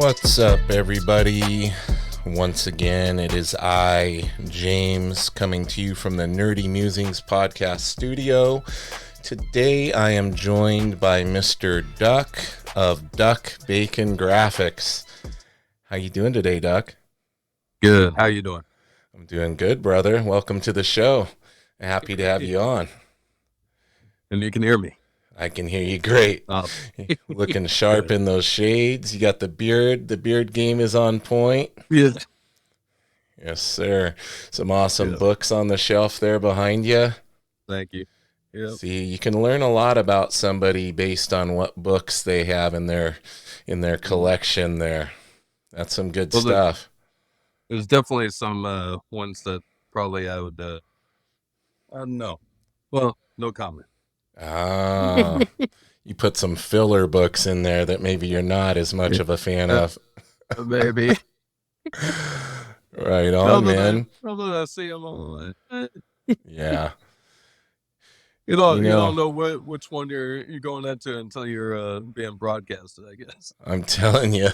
What's up, everybody? Once again, it is I, James, coming to you from the Nerdy Mewzings Podcast studio. Today, I am joined by Mr. Duck of Duck Bacon Graphics. How you doing today, Duck? Good. How you doing? I'm doing good, brother. Welcome to the show. Happy to have you on. And you can hear me. I can hear you great. Looking sharp in those shades. You got the beard. The beard game is on point. Yeah. Yes, sir. Some awesome books on the shelf there behind you. Thank you. Yep. See, you can learn a lot about somebody based on what books they have in their collection there. That's some good stuff. There's definitely some ones that probably I would I don't know. Well, no comment. Ah, you put some filler books in there that maybe you're not as much of a fan of. Maybe. Right on, man. Probably I see them all. Yeah. You don't know which one you're going into until you're being broadcasted, I guess. I'm telling you.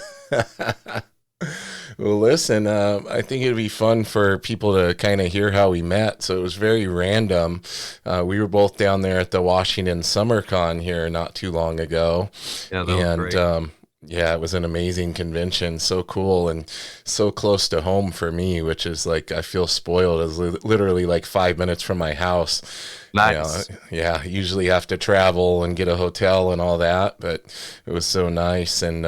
Well, listen, I think it'd be fun for people to kind of hear how we met. So it was very random. We were both down there at the Washington SummerCon here not too long ago. Yeah, that was great. Yeah, it was an amazing convention. So cool and so close to home for me, which is like, I feel spoiled. It's literally like 5 minutes from my house. Nice. Yeah, usually have to travel and get a hotel and all that, but it was so nice. And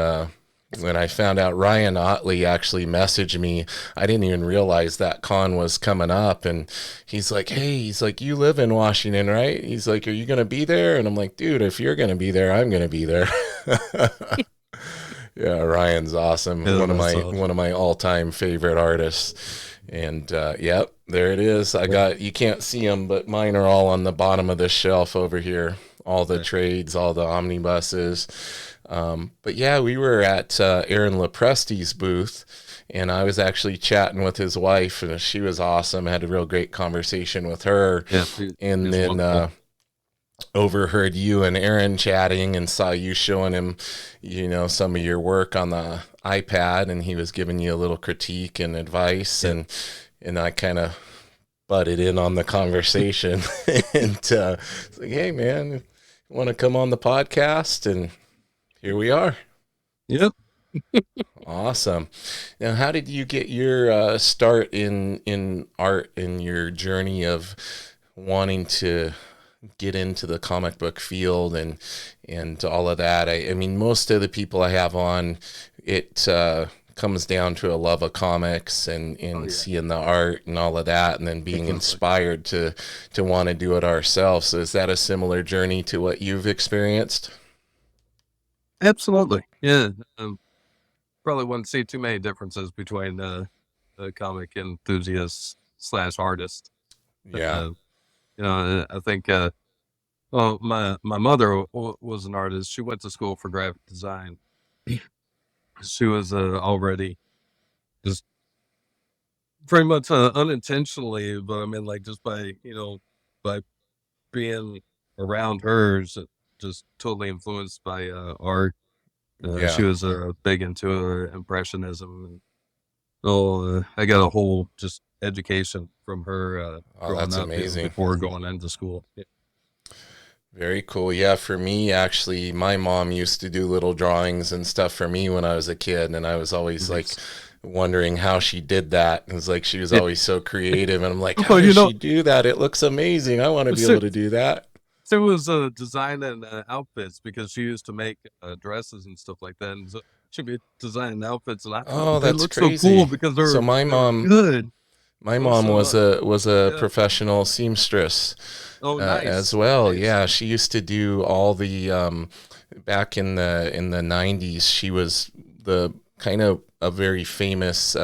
when I found out Ryan Otley actually messaged me, I didn't even realize that con was coming up. And he's like, hey, you live in Washington, right? He's like, are you going to be there? And I'm like, dude, if you're going to be there, I'm going to be there. Yeah, Ryan's awesome. Yeah, one of my all-time favorite artists. And yep, there it is. You can't see them, but mine are all on the bottom of this shelf over here. All the trades, all the omnibuses. But yeah, we were at Aaron Lepresti's booth, and I was actually chatting with his wife, and she was awesome. I had a real great conversation with her. Yeah, and then overheard you and Aaron chatting and saw you showing him, some of your work on the iPad, and he was giving you a little critique and advice, and I kind of butted in on the conversation and it's like, hey man, you want to come on the podcast? And here we are. Yep. Awesome. Now, how did you get your start in art, in your journey of wanting to get into the comic book field and all of that? I mean, most of the people I have on, it comes down to a love of comics and seeing the art and all of that, and then being inspired to want to do it ourselves. So is that a similar journey to what you've experienced? Absolutely. Yeah. Probably wouldn't see too many differences between the comic enthusiast / artist. Yeah. I think, well, my mother was an artist. She went to school for graphic design. She was already just pretty much unintentionally, but I mean, like just by being around her, just totally influenced by art. She was big into impressionism. And, I got a whole just education from her growing that's up amazing. Before going into school. Yeah. Very cool. Yeah, for me, actually, my mom used to do little drawings and stuff for me when I was a kid, and I was always like wondering how she did that. It was like she was always so creative, and I'm like, how does she do that? It looks amazing. I want to be able to do that. There was designing outfits because she used to make dresses and stuff like that, and so she'd be designing outfits, and that's look crazy. So cool because they're my mom good. My mom was a professional seamstress. Nice. As well. Nice. Yeah, she used to do all the back in the 90s. She was the kind of a very famous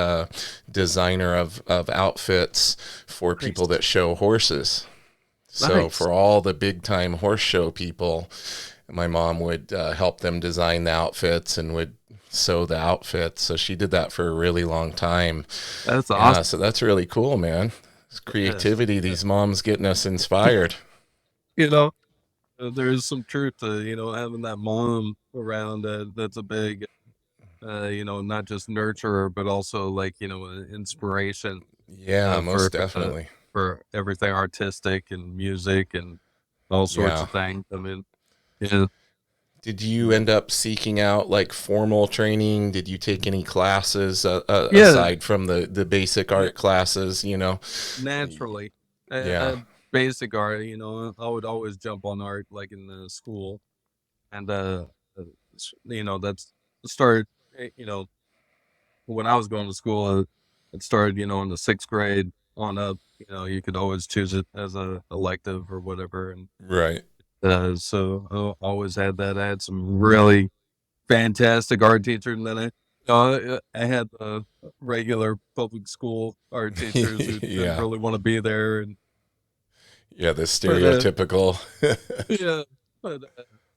designer of outfits for people that show horses. So Nice. for all the big time horse show people, my mom would help them design the outfits and would sew the outfits. So she did that for a really long time. That's awesome. Yeah, so that's really cool, man. It's creativity. These moms getting us inspired. There's some truth to having that mom around. That's a big not just nurturer, but also like, inspiration Yeah, for most definitely. everything artistic and music and all sorts Yeah. of things. I mean, yeah, Did you end up seeking out like formal training? Did you take any classes yeah, aside from the basic art classes? naturally. Yeah. Basic art, I would always jump on art like in the school, and that's started. You know, when I was going to school, it started, in the sixth grade on up. You could always choose it as a elective or whatever, and Right. so I always had that. I had some really fantastic art teachers, and then I had regular public school art teachers who didn't Yeah. really want to be there, and Yeah, the but stereotypical. yeah, but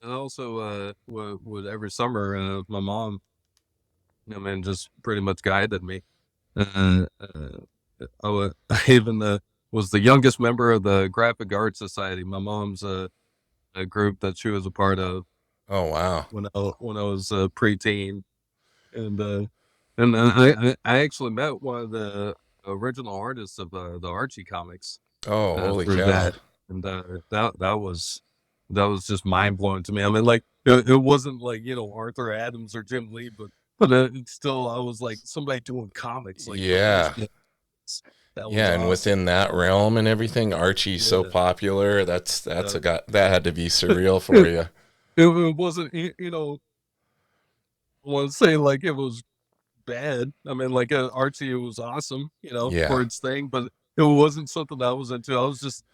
and also would every summer my mom, man, just pretty much guided me. I even was the youngest member of the Graphic Arts Society. My mom's a group that she was a part of Oh, wow. when I was preteen, and I actually met one of the original artists of the Archie comics Oh, holy through cow. that, and that was just mind blowing to me. I mean, like it wasn't like Arthur Adams or Jim Lee, but it's still I was like somebody doing comics like for Yeah. kids. That was Yeah, and awesome. within that realm and everything, Archie's so Yeah, popular. That's yeah. a guy that had to be surreal for It, you. it wasn't, I want to say like it was bad. I mean, like Archie, it was awesome, Yeah. for its thing, but it wasn't something I was into. I was just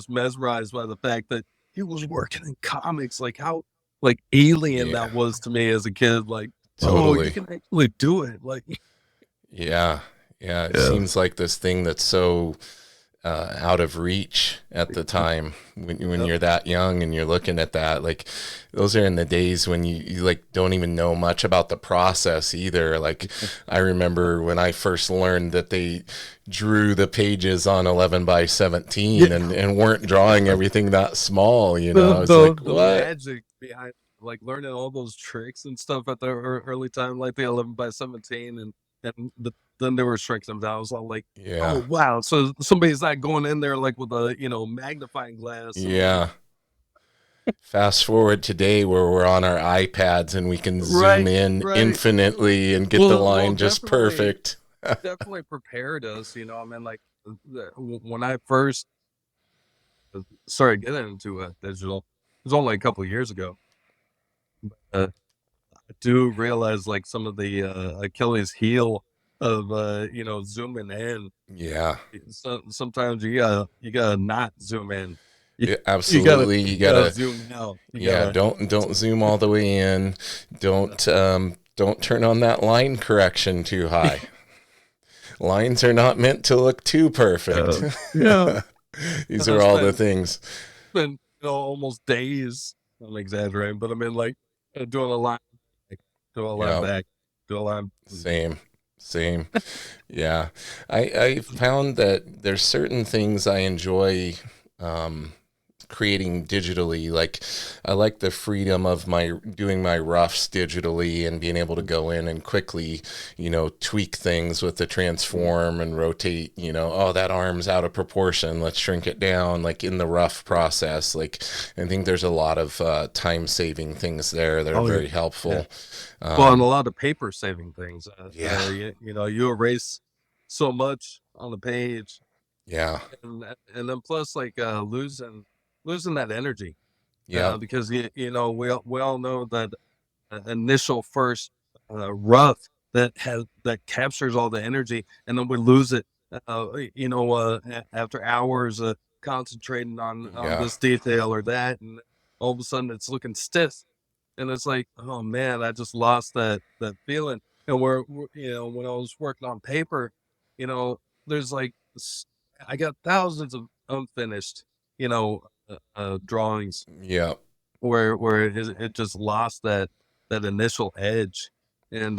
mesmerized by the fact that he was working in comics, like how like alien Yeah. that was to me as a kid. Like, oh, you Totally. can actually do it. Like, Yeah. Yeah. It yeah, seems like this thing that's so out of reach at the time when yep. you're that young and you're looking at that. Like, those are in the days when you like don't even know much about the process either. Like, I remember when I first learned that they drew the pages on 11 by 17 Yeah, and weren't drawing everything that small. the I was the like, the what? magic behind like learning all those tricks and stuff at the early time, like the 11 by 17, and then there were tricks, and I was all like, oh Yeah. wow, so somebody's not going in there like with a magnifying glass and like Yeah. Fast forward today where we're on our iPads and we can zoom right, in right. infinitely and get the Well, line just definitely, perfect. definitely prepared us. I mean, like when I first started getting into digital, it was only a couple of years ago. Uh, I do realize like some of the Achilles heel of zooming in. Yeah. Sometimes you gotta not zoom in. You, Yeah, you gotta absolutely. You you gotta gotta, zoom out. You yeah, gotta don't zoom all the way in. Don't turn on that line correction too high. Lines are not meant to look too perfect. yeah. These I are all the spent things. spent almost days. I'm exaggerating, but I mean like doing a line, back, doing a line Yeah, back, doing a line. same. Same. Yeah. I found that there's certain things I enjoy um creating digitally. Like, I like the freedom of my doing my roughs digitally and being able to go in and quickly, tweak things with the transform and rotate, oh, that arm's out of proportion, let's shrink it down, like in the rough process. Like, I think there's a lot of time saving things there that are Oh yeah, very yeah. helpful. Well, and a um lot of paper saving things. yeah. You erase so much on the page, Yeah. and then plus like losing that energy, Yep. because we all know that initial first rough that captures all the energy, and then we lose it. After hours concentrating on Yeah. this detail or that, and all of a sudden it's looking stiff, and it's like, oh man, I just lost that feeling. And when I was working on paper, you know, there's like I got thousands of unfinished, drawings Yep. where it just lost that initial edge, and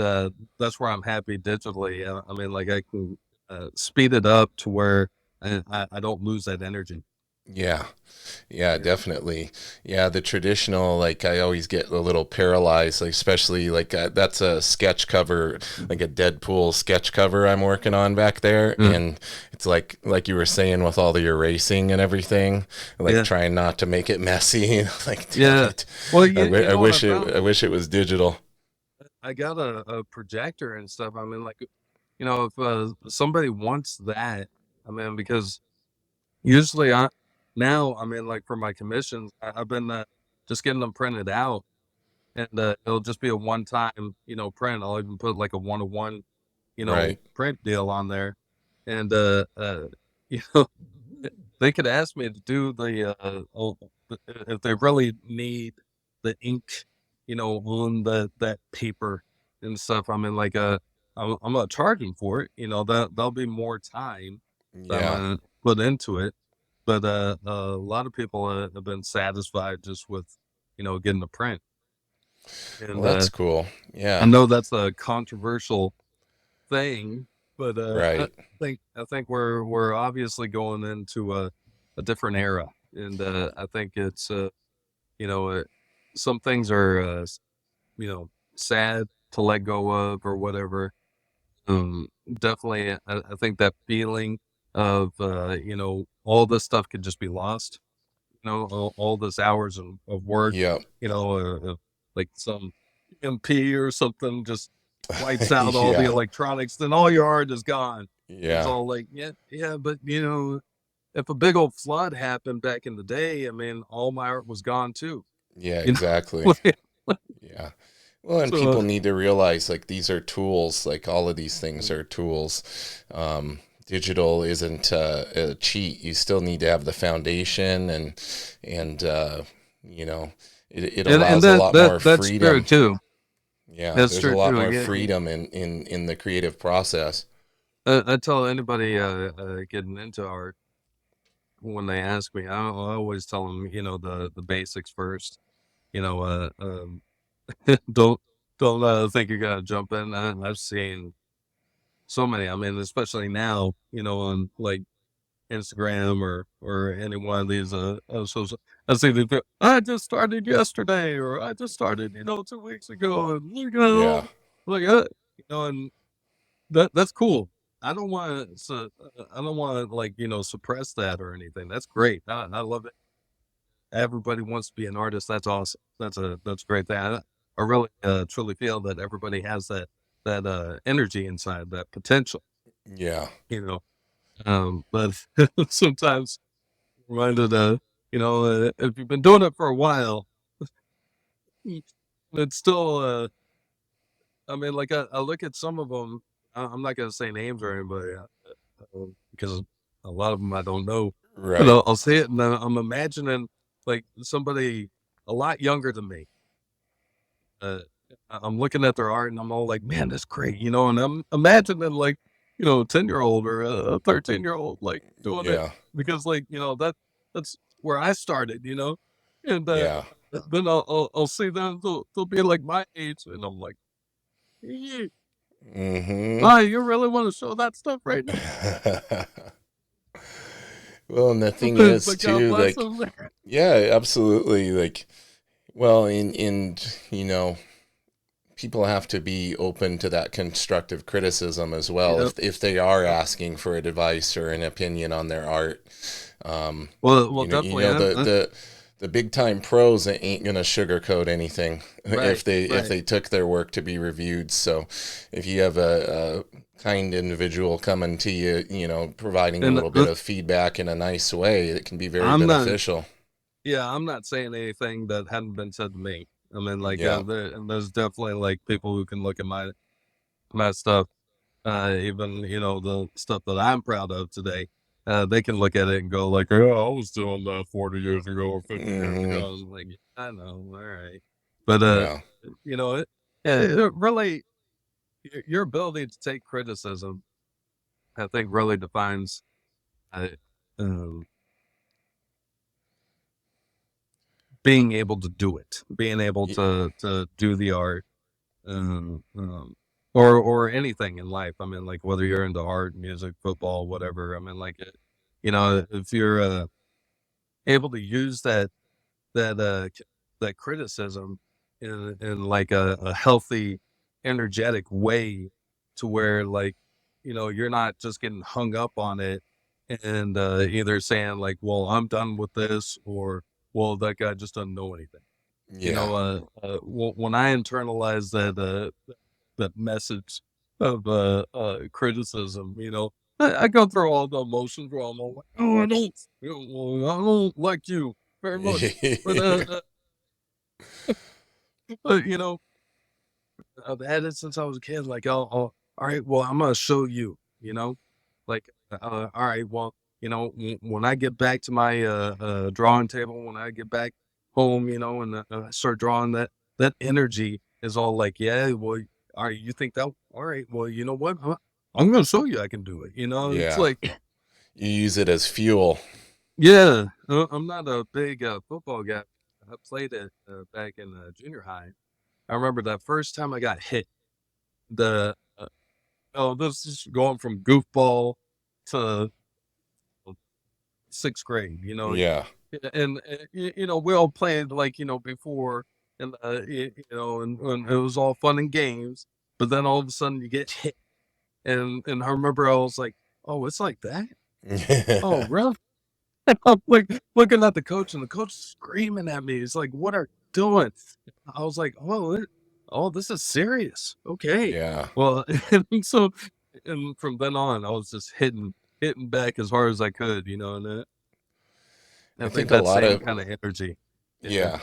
that's where I'm happy digitally. I mean, like I can speed it up to where I don't lose that energy. Yeah. Yeah, definitely. Yeah, the traditional, like I always get a little paralyzed, like especially like that's a sketch cover, like a Deadpool sketch cover I'm working on back there, Yeah. and it's like you were saying with all the erasing and everything, like Yeah. trying not to make it messy. Like, damn Yeah. it, Well, I you know what I wish found? I wish it was digital. I got a projector and stuff. I mean, like, if somebody wants that, I mean, because usually I mean, like for my commissions, I've been just getting them printed out, and it'll just be a one time, print. I'll even put like a 1-to-1, Right. print deal on there, and you know, they could ask me to do if they really need the ink, on that paper and stuff. I mean, like, I'm gonna charge them for it. That'll be more time that I'm Yeah. gonna put into it. But a lot of people have been satisfied just with, getting the print. Well, And that's cool. I Yeah. know that's a controversial thing, but Right. I think we're obviously going into a different era, and I think it's you know uh, some things are sad to let go of or whatever. Definitely, I think that feeling of all this stuff could just be lost. All this hours of work, Yep. like some MP or something just wipes out all the Yeah. electronics, then all your art is gone. It's Yeah. all like, yeah, yeah, but if a big old flood happened back in the day, I mean, all my art was gone too. Yeah, You exactly. know, Yeah. Well, and so people need to realize like these are tools, like all of these things are tools. Digital isn't a cheat. You still need to have the foundation and you know, it and allows a lot more that's true freedom. too. Yeah, That's there's a true lot too. more Yeah, freedom in the creative process. I tell anybody getting into art when they ask me, I always tell them, the basics first. You know, don't think you're gonna jump in. I've seen so many. I mean, especially now, on like Instagram or any one of these social. I see the I just started yesterday, or I just started, 2 weeks ago, and Yeah. like and that's cool. I don't want to. I don't want to like suppress that or anything. That's great. I love it. Everybody wants to be an artist. That's awesome. That's a great thing. I really truly feel that everybody has that energy inside, that potential. Yeah. You know, but sometimes reminded if you've been doing it for a while, mm, it's still I mean, like I look at some of them. I'm not gonna say names or anybody because a lot of them I don't know, but Right. I'll say it, and I'm imagining like somebody a lot younger than me. Uh, I'm looking at their art and I'm all like, man, that's great, and I'm imagining like, 10-year-old or a 13-year-old like doing it Yeah. because like, that's where I started, and Yeah. then I'll see them, they'll be like my age, and I'm like, "Yeah, Mhm. oh, you really want to show that stuff right now?" Well, and the thing is But God too, bless like, them. yeah, absolutely. Like, well, in you know, people have to be open to that constructive criticism as well Yep, if they are yep. asking for advice or an opinion on their art. Well, You definitely. know the big time pros ain't gonna sugarcoat anything Right, if right. they took their work to be reviewed. So if you have a kind individual coming to you, you know, providing a And little bit of feedback in a nice way, it can be very I'm not. beneficial. Yeah, I'm not saying anything that hadn't been said to me. I mean, like, Yeah. and there's definitely like people who can look at my stuff, even the stuff that I'm proud of today. They can look at it and go like, "Oh, I was doing that 40 years ago or 50 years Hmm. ago." I'm like, I know, all right, but Yeah. it really your ability to take criticism, I think, really defines uh, um, being able to do it, being able Y- to do the art or anything in life. I mean, like whether you're into art, music, football, whatever. I mean, like if you're able to use that criticism in like a healthy, energetic way, to where like, you're not just getting hung up on it and either saying like, well, I'm done with this, or well, that guy just doesn't know anything. Yeah. When I internalize that message of criticism, I go through all the emotions where I'm all like, oh, I don't like you very much, but uh, you know, I've had it since I was a kid. Like, all right, well, I'm gonna show you. Like, all right, well, when I get back to my drawing table, when I get back home, and I start drawing, that energy is all like, yeah, well, all right, you think that? All right, well, you know what? I'm gonna show you I can do it. It's Yeah. like, You use it as fuel. yeah, I'm not a big football guy. I played it back in junior high. I remember that first time I got hit. The Oh, this is going from goofball to sixth grade, Yeah. and we all played like before, and and it was all fun and games. But then all of a sudden you get hit, and I remember I was like, oh, it's like that. Oh, really? I'm like looking at the coach, and the coach is screaming at me. He's like, "What are you doing?" I was like, "Oh, this is serious." Okay. Yeah. Well, and from then on, I was just hitting back as hard as I could, and I I think think a that lot same of kind of energy. Yeah. Yeah.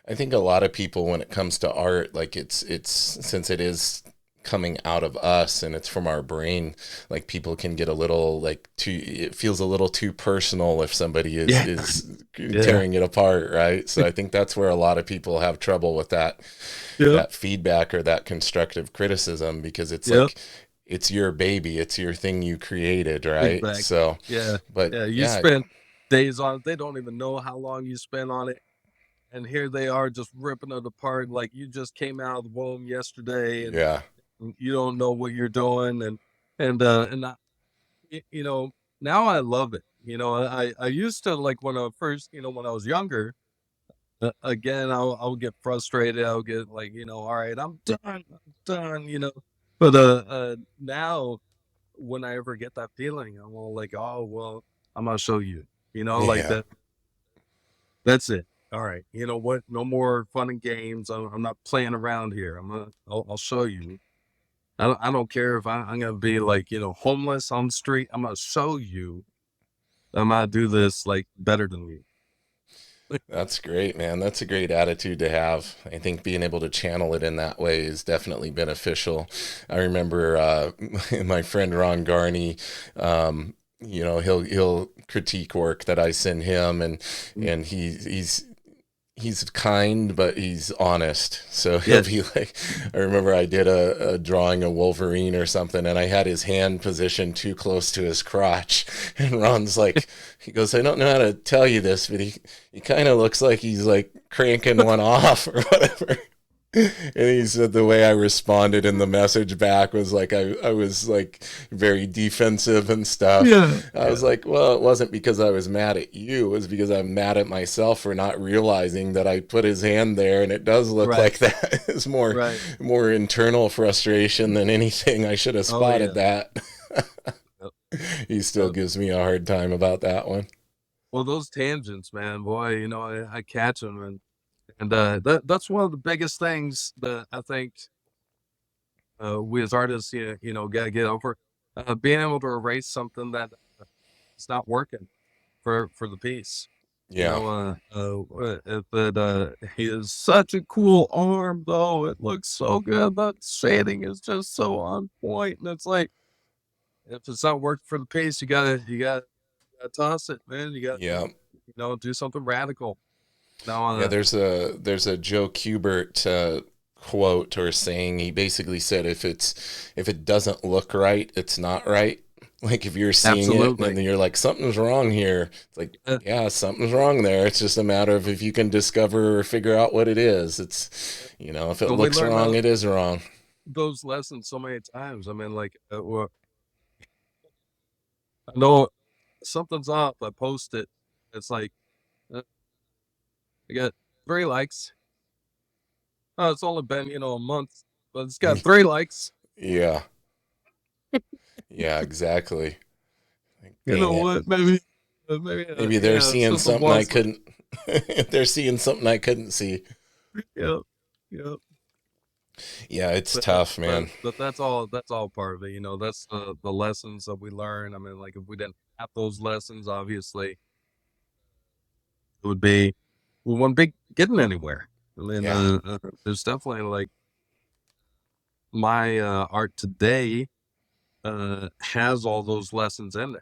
I think a lot of people, when it comes to art, like it's since it is coming out of us and it's from our brain, like people can get a little like too, it feels a little too personal if somebody Yeah. is Yeah. tearing it apart, right? So I think that's where a lot of people have trouble with Yep. that feedback or that constructive criticism, because it's Yep. like it's your baby, it's your thing you created, right? Exactly. So, Yeah. but Yeah. You yeah, spend days on it. They don't even know how long you spent on it. And here they are just ripping it apart like you just came out of the womb yesterday, and yeah, you don't know what you're doing. And now I love it. I used to, like, when I first, when I was younger, again, I'll get frustrated. I'll get like, all right, I'm done. But now when I ever get that feeling, I'm all like, oh, well, I'm gonna show you, like yeah. that. That's it. All right. You know what? No more fun and games. I'm not playing around here. I'll show you. I don't care if I'm gonna be like, homeless on the street. I'm gonna show you I'm gonna do this like better than you. That's great, man. That's a great attitude to have. I think being able to channel it in that way is definitely beneficial. I remember my friend Ron Garney. He'll critique work that I send him, and he's kind, but he's honest. So he'll Yeah. be like, I remember I did a drawing of Wolverine or something, and I had his hand positioned too close to his crotch. And Ron's like, he goes, I don't know how to tell you this, but he kind of looks like he's like cranking one off or whatever. And he said the way I responded in the message back was like I was like very defensive and stuff. Yeah. I was like, well, it wasn't because I was mad at you. It was because I'm mad at myself for not realizing that I put his hand there, and it does look Right. like that. It's Right. more internal frustration than anything. I should have Oh spotted yeah. that. Yep. He still Yep. gives me a hard time about that one. Well, those tangents, man, boy, I catch them, and that's one of the biggest things that I think we as artists, gotta get over, being able to erase something that it's not working for the piece. Yeah. He is such a cool arm, though. It looks so good. That shading is just so on point, and it's like, if it's not working for the piece, you gotta toss it, man. You got, Yeah. do something radical. Now, Yeah, there's a Joe Kubert quote or saying. He basically said if it doesn't look right, it's not right. Like if you're seeing it and absolutely. then you're like something's wrong here, it's like Uh, yeah, something's wrong there. It's just a matter of if you can discover or figure out what it is. It's if it but we looks learn wrong, it is wrong. those lessons so many times. I mean, like, well, I know something's off. I post it. It's like, Uh, I got 3 likes. Oh, it's only been, a month, but it's got 3 likes. Yeah. Yeah, exactly. Like, You dang know it. what? Maybe, Maybe they're yeah, seeing simple something I ones. couldn't they're seeing something I couldn't see. Yep, yep. Yeah, it's But tough, but man. but that's all part of it. That's the lessons that we learn. I mean, like if we didn't have those lessons, obviously it would be we wouldn't be getting anywhere. I mean, Yeah. there's definitely like my art today has all those lessons in it.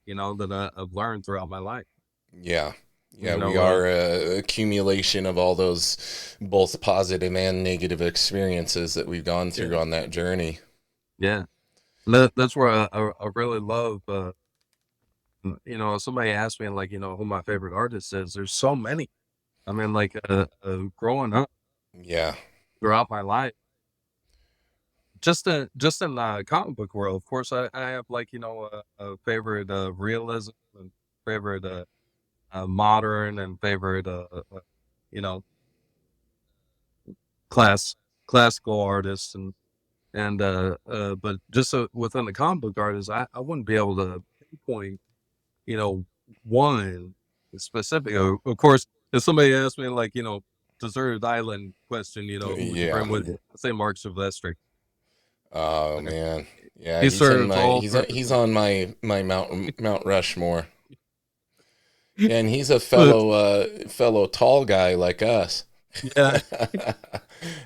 That I've learned throughout my life. Yeah. Yeah, You we know, are a accumulation of all those both positive and negative experiences that we've gone through yeah, on that journey. yeah. That's where I really love. Somebody asked me like, who my favorite artist is. There's so many. I mean, like, growing up Yeah. throughout my life, just in the comic book world, of course, I have like, a favorite realism and favorite modern and favorite you know classical artists but just within the comic book artists, I wouldn't be able to pinpoint you know one specific. Of course, if somebody asked me like deserted island question, who would you Yeah. bring with you? I say Mark Silvestri. Oh Like, man. Yeah, he he's in serves my all he's on my Mount Rushmore. Yeah, and he's a but fellow tall guy like us. yeah,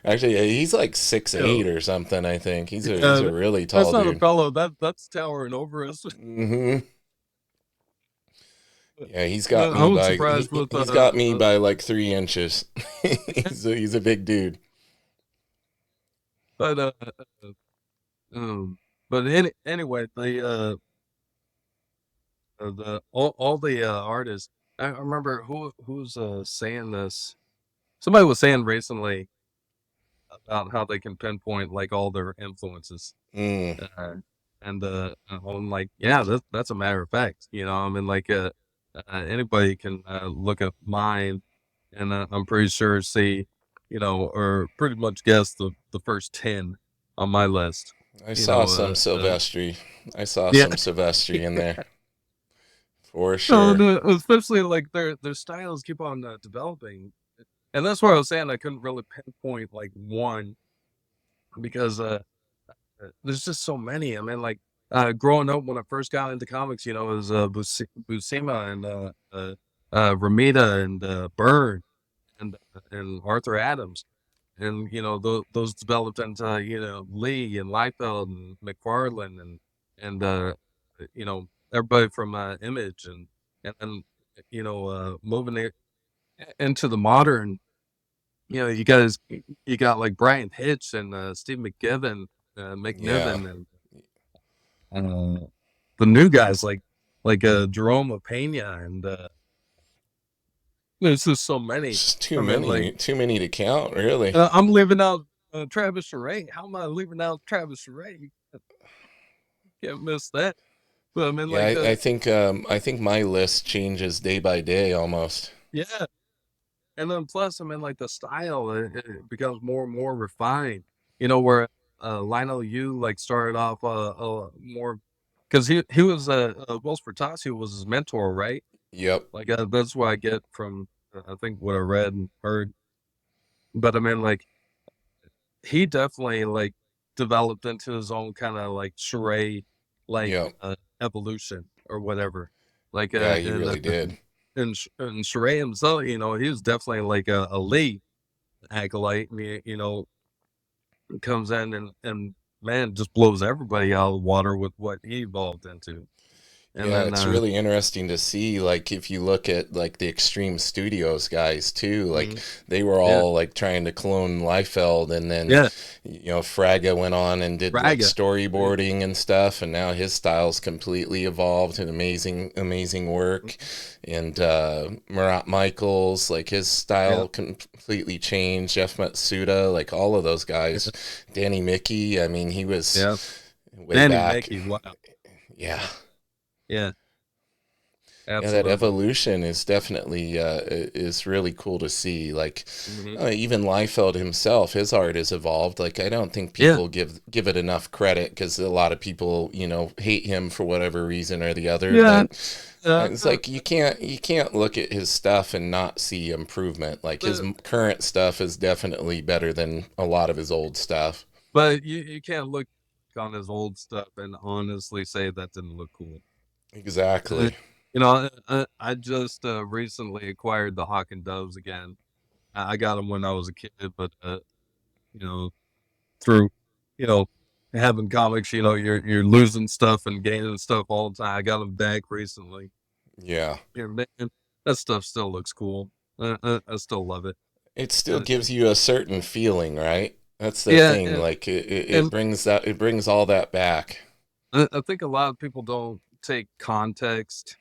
Actually, he's like six you know, eight or something, I think. He's yeah, a really that's tall not a dude. fellow. That's towering over us. Hmm. Yeah, he's got I me was by surprised with he's got me by like 3 inches. He's a big dude. but um, but anyway, the all the artists. I remember who's saying this. Somebody was saying recently about how they can pinpoint like all their influences, Mm, uh, and I'm like, yeah, that's a matter of fact. I mean, like, anybody can look at mine, and I'm pretty sure see, or pretty much guess the first 10 on my list. I You saw know, some Silvestri. I saw yeah. some Silvestri in there for No, sure. no, especially like their styles keep on developing, and that's why I was saying I couldn't really pinpoint like one because there's just so many. I mean, like growing up when I first got into comics, it was Buscema and Ramita and Byrne and Arthur Adams, and those developed into Lee and Liefeld and McFarlane and everybody from Image and moving it into the modern. You got like Brian Hitch and Steve McGiven, Yeah. McNiven, and the new guys like Jerome Pena, and there's just so many. It's I mean, like, too many to count, really. I'm leaving out Travis Charest. How am I leaving out Travis Charest? You can't miss that. But I mean, Yeah, like, I think my list changes day by day almost. yeah, and then plus, I mean, like the style it becomes more and more refined. Where Lionel Yu like started off more because he was Will Fertasio was his mentor, right? Yep. Like that's what I get from I think what I read and heard. But I mean, like he definitely like developed into his own kind of like charade, like Yep. evolution or whatever. Like Yeah, he really did. and Charade himself, he was definitely like a Lee acolyte. And comes in and man just blows everybody out of the water with what he evolved into. And Yeah, then it's really interesting to see, like, if you look at like the Extreme Studios guys too, like mhm, they were yeah, all like trying to clone Liefeld, and then yeah, Fraga went on and did like Braga, yeah, storyboarding and stuff, and now his style's completely evolved and amazing work. And Murat Michaels, like his yeah, style completely changed. Jeff Matsuda, like all of those guys, Danny Mickey, I mean, he was yeah. way Danny back. Mackey, wow, Yeah. yeah. Yeah, that Absolutely. evolution is definitely is really cool to see. Like Hmm. even Liefeld himself, his art has evolved. Like I don't think Yeah. people give it enough credit because a lot of people, hate him for whatever reason or the other. Yeah. But Uh, it's uh, like you can't look at his stuff and not see improvement. Like his uh, current stuff is definitely better than a lot of his old stuff. but you can't look on his old stuff and honestly say that didn't look cool. Uh, Exactly. I just recently acquired the Hawk and Doves again. I got them when I was a kid, but you know, through you know having comics, you're losing stuff and gaining stuff all the time. I got them back recently. Yeah. Yeah, man, that stuff still looks cool. I still love it. It still Uh, gives you a certain feeling, right? That's the yeah, thing. Like it and brings all that back. I think a lot of people don't take context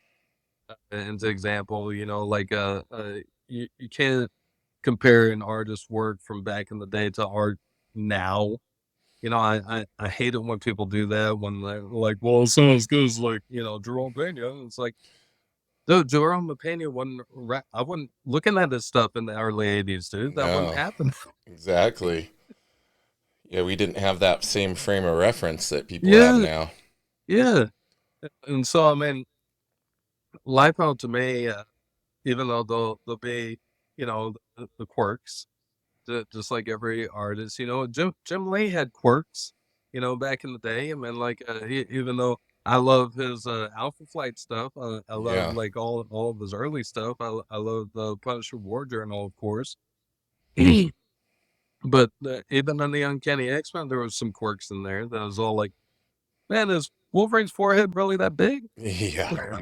into example. Like you can't compare an artist's work from back in the day to art now. I hate it when people do that when they're like, well, it sounds good as like, Jerome Pena. And it's like, dude, Jerome Pena I wasn't looking at this stuff in the early 80s, dude. That wouldn't No, happen. exactly. Yeah, we didn't have that same frame of reference that people have Yeah, now. yeah. And so, I mean, Lipo to me, even though they'll be, the quirks, just like every artist, Jim Lee had quirks, back in the day. I mean, like, even though I love his Alpha Flight stuff, I love Yeah. like all of his early stuff. I love the Punisher War Journal, of course. But even in the Uncanny X-Men, there was some quirks in there that was all like, man, is Wolverine's forehead really that big? Yeah.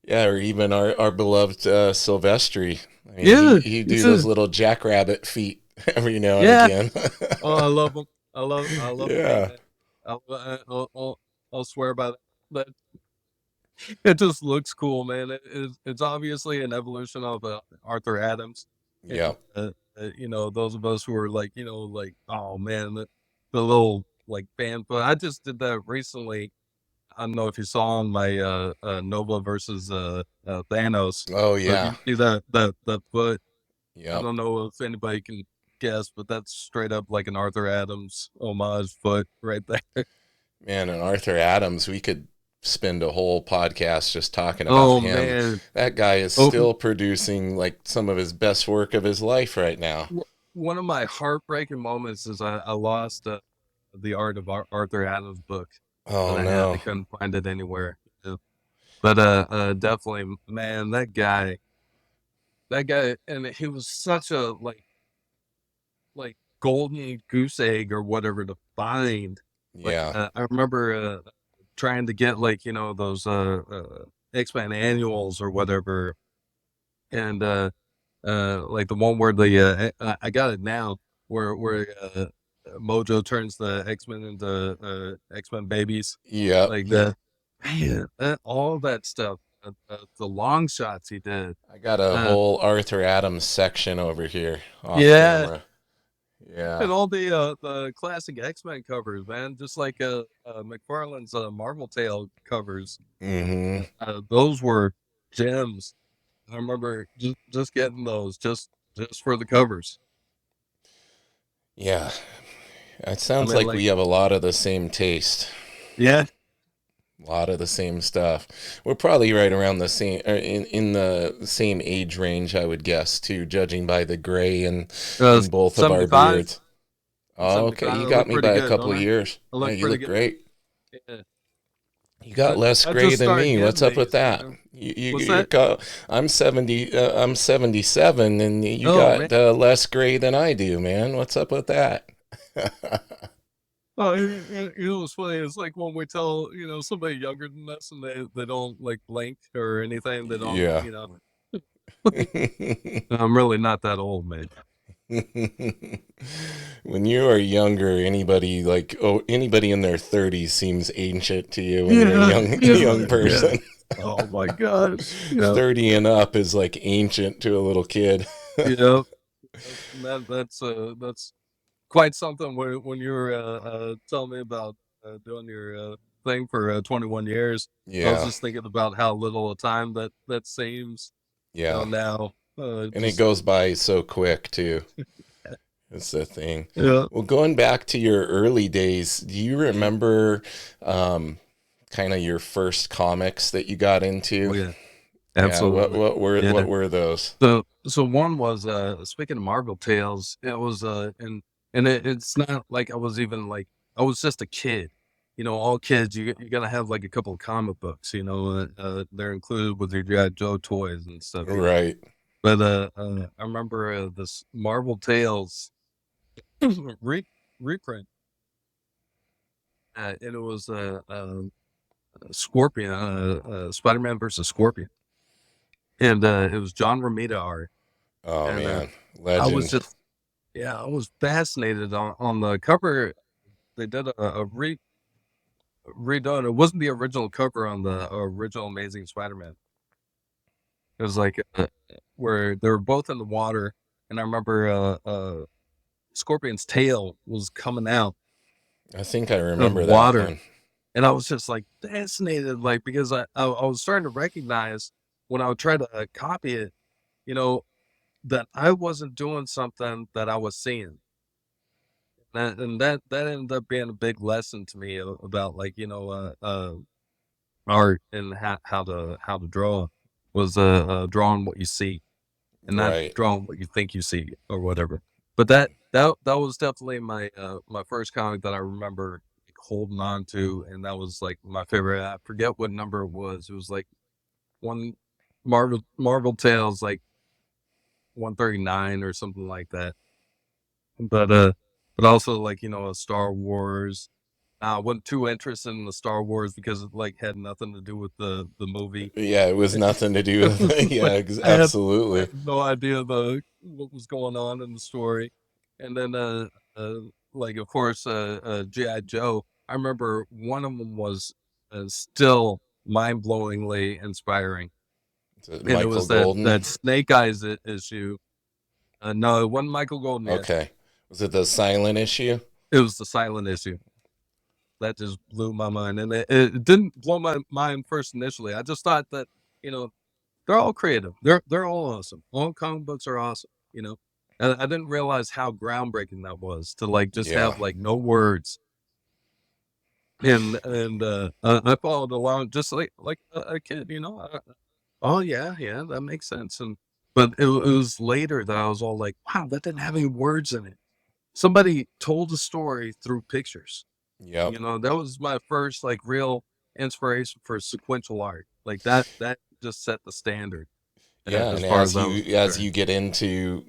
Yeah, or even our beloved Silvestri. I mean, he Yeah, he do it's those little jackrabbit feet every now and yeah. again. Oh, I love them. I love them, Yeah. man. I'll swear by that. But it just looks cool, man. It's obviously an evolution of Arthur Adams, Yeah. and those of us who are like, like, oh man, the little like fan. But I just did that recently. I don't know if you saw on my Nova versus Thanos, Oh but yeah. you see that foot. I Yep. don't know if anybody can guess, but that's straight up like an Arthur Adams homage foot right there. Man, and Arthur Adams, we could spend a whole podcast just talking about Oh him. man. That guy is Oh, still producing like some of his best work of his life right now. one of my heartbreaking moments is I lost the Art of Arthur Adams book that Oh I had. I no. couldn't find it anywhere. But definitely, man, that guy, and he was such a like golden goose egg or whatever to find. Like Yeah. I remember trying to get like those X-Men annuals or whatever, and like the one where I got it now where Mojo turns the X-Men into X-Men babies, Yep. like the man, all that stuff, the long shots he did. I got a Uh, whole Arthur Adams section over here off yeah, camera. Yeah. and all the classic X-Men covers, man, just like McFarlane's Marvel Tale covers. Mm-hmm. Those were gems. I remember just getting those just for the covers. Yeah. It I sounds mean, like like, we have a lot of the same taste. yeah, A lot of the same stuff. We're probably right around the same, in the same age range, I would guess, too, judging by the gray uh, in both of our 75. beards. I'm Oh, okay, 75. you I got look me pretty by a good, couple don't of I? years. I Yeah, look you pretty look good. great. Yeah. You got less I gray just than started me. getting What's up with these, that? What's that? I'm 70. I'm 77, and you Oh man. got less gray than I do, man. What's up with that? Oh, what's funny? It's like when we tell somebody younger than us, and they don't like blink or anything. They don't, Yeah. I'm really not that old, man. When you are younger, anybody in their 30s seems ancient to you when you're a Yeah, young yeah, yeah. person. Oh my gosh. 30 and up is like ancient to a little kid. Yeah. That's quite something when you were telling me about doing your thing for 21 years. I was Yeah. just thinking about how little a time that seems, Yeah. now. And it Just goes by so quick too. It's the thing. yeah, Well, going back to your early days, do you mhm. remember kind of your first comics that you got Oh into? yeah, Yeah, absolutely. what Yeah. were those? So one was speaking of Marvel Tales, it was and it's not like I was even like I was just a kid. All kids, you gotta have like a couple of comic books. They're included with your G.I. Joe toys and stuff. Right. But I remember this Marvel Tales re- reprint, and it was Scorpion, Spider-Man versus Scorpion, and it was John Romita art, Oh and man, I was legend. just yeah, I was fascinated on the cover. They did a redone. It wasn't the original cover on the original Amazing Spider-Man. It was like where they were both in the water, and I remember Scorpion's tail was coming out I think I of the remember that water, one. and I was just like fascinated, like because I was starting to recognize when I would try to copy it, you know, that I wasn't doing something that I was seeing. And that ended up being a big lesson to me about like art and how to draw was drawing what you see and not Right. drawing what you think you see or whatever. But that was definitely my first comic that I remember like, holding on to, and that was like my favorite. I forget what number it was. It was like one Marvel Tales like 139 or something like that. But but also like a Star Wars. I wasn't too interested in the Star Wars because it like had nothing to do with the movie. Yeah, it was nothing to do with it. Yeah, Like I absolutely. had no idea what was going on in the story. And then uh like of course G.I. Joe. I remember one of them was still mind-blowingly inspiring. Is it And it Michael was that Golden? that Snake Eyes issue. No, it wasn't Michael Golden yet. Okay. Was it the silent issue? It was the silent issue. That just blew my mind, and it didn't blow my mind first initially. I just thought that, you know, they're all creative. They're all awesome. All comic books are awesome, And I didn't realize how groundbreaking that was to, like, just Yeah. have, like, no words. And I followed along just like a kid, "Oh, yeah, yeah, that makes sense," but it was later that I was all like, "Wow, that didn't have any words in it." Somebody told a story through pictures. Yep. That was my first like real inspiration for sequential art. Like that just set the standard Yeah, as and far as I was as concerned. you get into,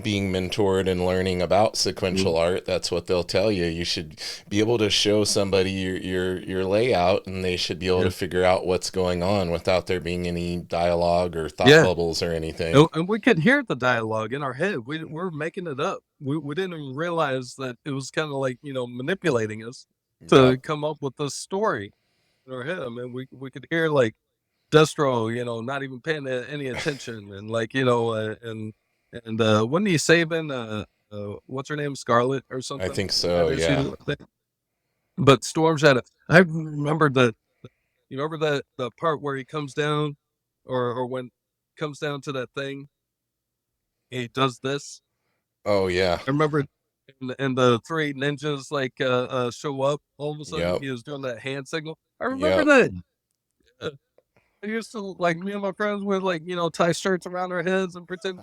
being mentored and learning about Mhm. sequential art, that's what they'll tell you. You should be able to show somebody your layout, and they should be able Yeah. to figure out what's going on without there being any dialogue or thought Yeah. bubbles or anything. And we could hear the dialogue in our head. We're making it up. We didn't even realize that it was kind of like, manipulating us to Yep. come up with this story in our head. I mean, we could hear like Destro, not even paying any attention, and like and wasn't he saving what's her name, Scarlet or I something think in that so, yeah. issue? I think. But Storm's had a. I remember you remember the part where he comes down, or when comes down to that thing, he does this. Oh, yeah. I remember, and the three ninjas like show up all of a sudden. Yep. He was doing that hand signal. I remember Yep. that. Uh, I used to like me and my friends would like tie shirts around our heads and pretend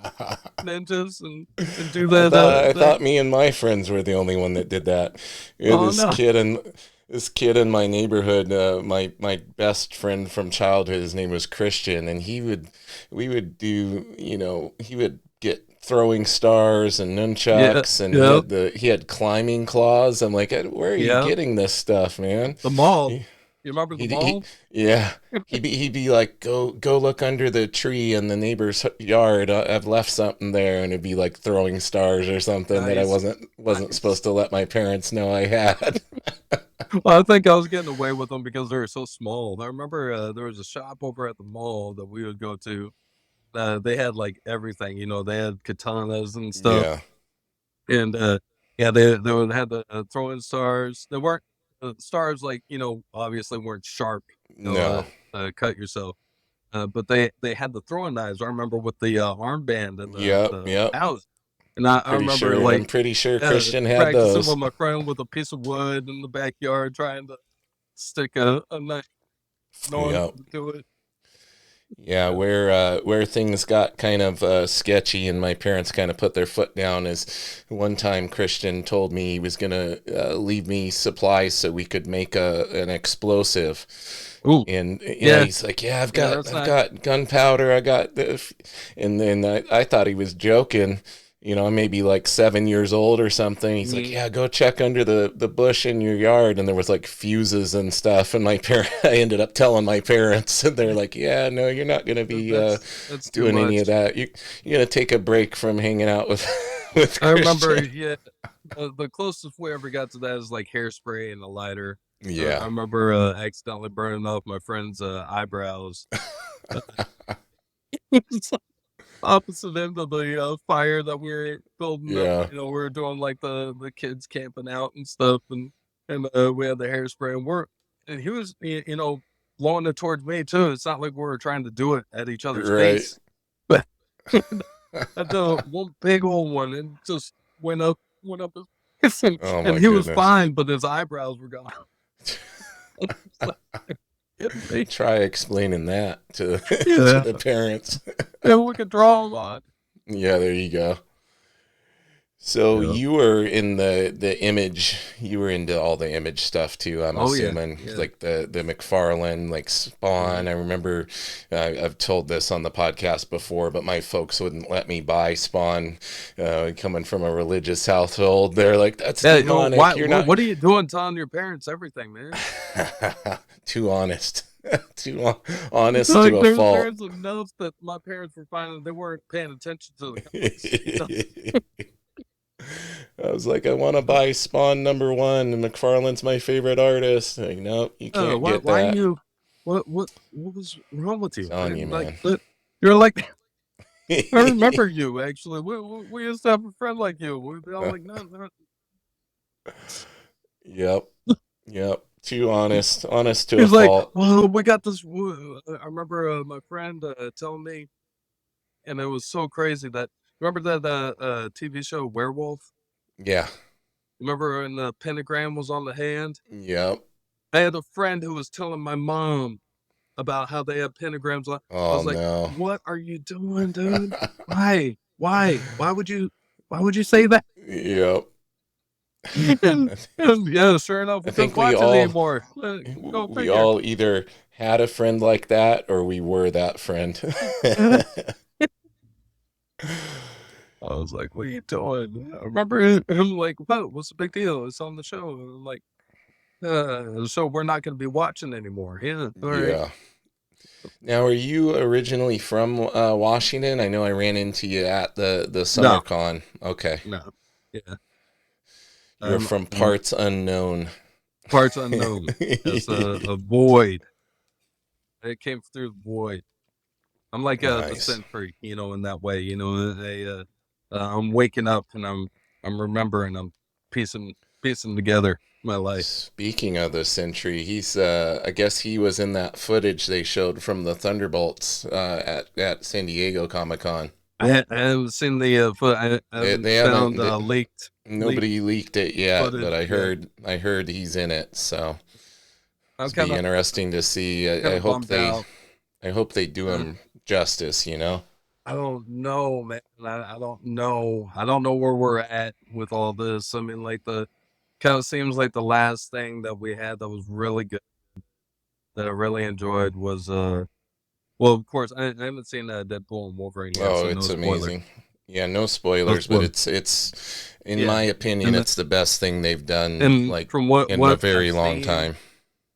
ninjas and do that. I That thought me and my friends were the only one that did that. Yeah, oh no, this kid in my neighborhood, my best friend from childhood, his name was Christian, and we would do, he would get throwing stars and yeah, nunchucks, and yeah, he had climbing claws. I'm like, where are you yeah. getting this stuff, man? The mall. He, You remember the he mall? yeah. He'd be like, go look under the tree in the neighbor's yard. I've left something there, and it'd be like throwing stars or something that I Nice, wasn't nice. supposed to let my parents know I had. Well, I think I was getting away with them because they were so small. I remember there was a shop over at the mall that we would go to. They had like everything. They had katanas and stuff, Yeah, and yeah, they would have the throwing stars. They weren't. stars, like, obviously weren't sharp, No. cut yourself. But they had the throwing knives. I remember with the armband and Yep. the Yep. house. And I remember, I'm like, pretty sure Christian had practicing with those. my friend with a piece of wood in the backyard, trying to stick a knife, knowing how Yep. to do it. Yeah, where things got kind of sketchy and my parents kind of put their foot down is one time Christian told me he was gonna leave me supplies so we could make an explosive. Ooh, And yeah, he's like, yeah, that's I've not. got gunpowder, I got this, and then I thought he was joking. I'm maybe like 7 years old or something. He's like, yeah, go check under the bush in your yard. And there was like fuses and stuff. And I ended up telling my parents, and they're like, yeah, no, you're not going to be That's too doing any of much. that. You're going to take a break from hanging out with, with I remember, Christian. yeah, the closest we ever got to that is like hairspray and a lighter. I Yeah. remember accidentally burning off my friend's eyebrows. It's like opposite end of the fire that we were building up. Yeah. We were doing like the kids camping out and stuff, and we had the hairspray, and he was blowing it towards me too. It's not like we were trying to do it at each other's Right. face, but I did one big old one and just went up his face, Oh and my he was goodness. fine, but his eyebrows were gone. Try explaining that to, Yeah. to the parents. And we could draw them on. Yeah, there you go. So Yeah. you were in the image, you were into all the image stuff too, I'm Oh yeah, assuming, yeah. like the McFarlane, like Spawn. I remember I've told this on the podcast before, but my folks wouldn't let me buy Spawn. Coming from a religious household, they're like, that's Yeah, demonic. You're not what are you doing telling your parents everything, man? too honest, too honest Like to a fault. there's enough that my parents were finding they weren't paying attention to the I was like, I want to buy Spawn #1, and McFarlane's my favorite artist. Like, nope, you can't get why that. you what was wrong with you? Telling you, Like man. you're like I remember you actually. We used to have a friend like you. We'd be all like, no. Yep. Too honest to a He's like, fault. well, we got this. I remember my friend telling me, and it was so crazy that remember that TV show Werewolf. Yeah. Remember when the pentagram was on the hand? Yep. I had a friend who was telling my mom about how they had pentagrams on. I Oh was like, no. what are you doing, dude? Why? Why would you say that? Yep. and yeah, sure enough, we I think couldn't watch it anymore. Go we figure. all either had a friend like that or we were that friend. I was like, what are you doing? I remember him like, what's the big deal? It's on the show. And I'm like, so we're not going to be watching anymore. Yeah. All right. Yeah. Now, are you originally from Washington? I know I ran into you at the SummerCon. Okay. No. Yeah. You're from parts unknown. Parts unknown. It's a void. It came through the void. I'm like the Nice. Sentry, in that way. I'm waking up and I'm remembering, I'm piecing together my life. Speaking of the Sentry, he's I guess he was in that footage they showed from the Thunderbolts at San Diego Comic-Con. I haven't seen the They haven't leaked. Nobody leaked it yet, footage, but I heard he's in it, so it's be interesting to see. I hope they do him justice. I don't know, man. I don't know. I don't know where we're at with all this. I mean, like kind of seems like the last thing that we had that was really good, that I really enjoyed was well, of course, I haven't seen Deadpool and Wolverine yet. Oh, so it's no amazing. Yeah, no spoilers, but it's in my opinion, it's the best thing they've done from what a very long time.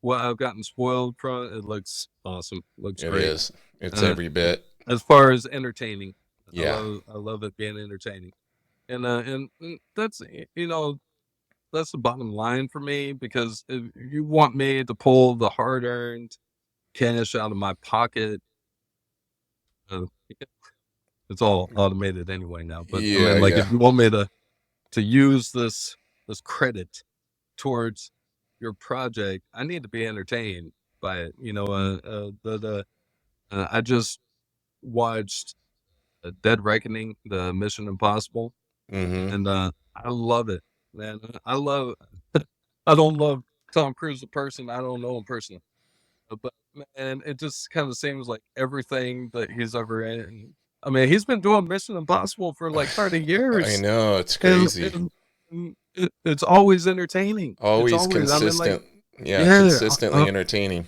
What I've gotten spoiled from, it looks awesome. Looks great. It is. It's every bit. As far as entertaining, yeah, I love it being entertaining, and that's that's the bottom line for me, because if you want me to pull the hard-earned cash out of my pocket, it's all automated anyway now. But if you want me to use this credit towards your project, I need to be entertained by it. I just watched Dead Reckoning, the Mission Impossible, Mm-hmm. and I love it, man. I don't love Tom Cruise the person. I don't know him personally, but man, it just kind of seems like everything that he's ever in. I mean, he's been doing Mission Impossible for like 30 I years, know, it's and, crazy. it's always entertaining. It's Always always, I mean, like, consistent. Yeah, yeah, consistently entertaining.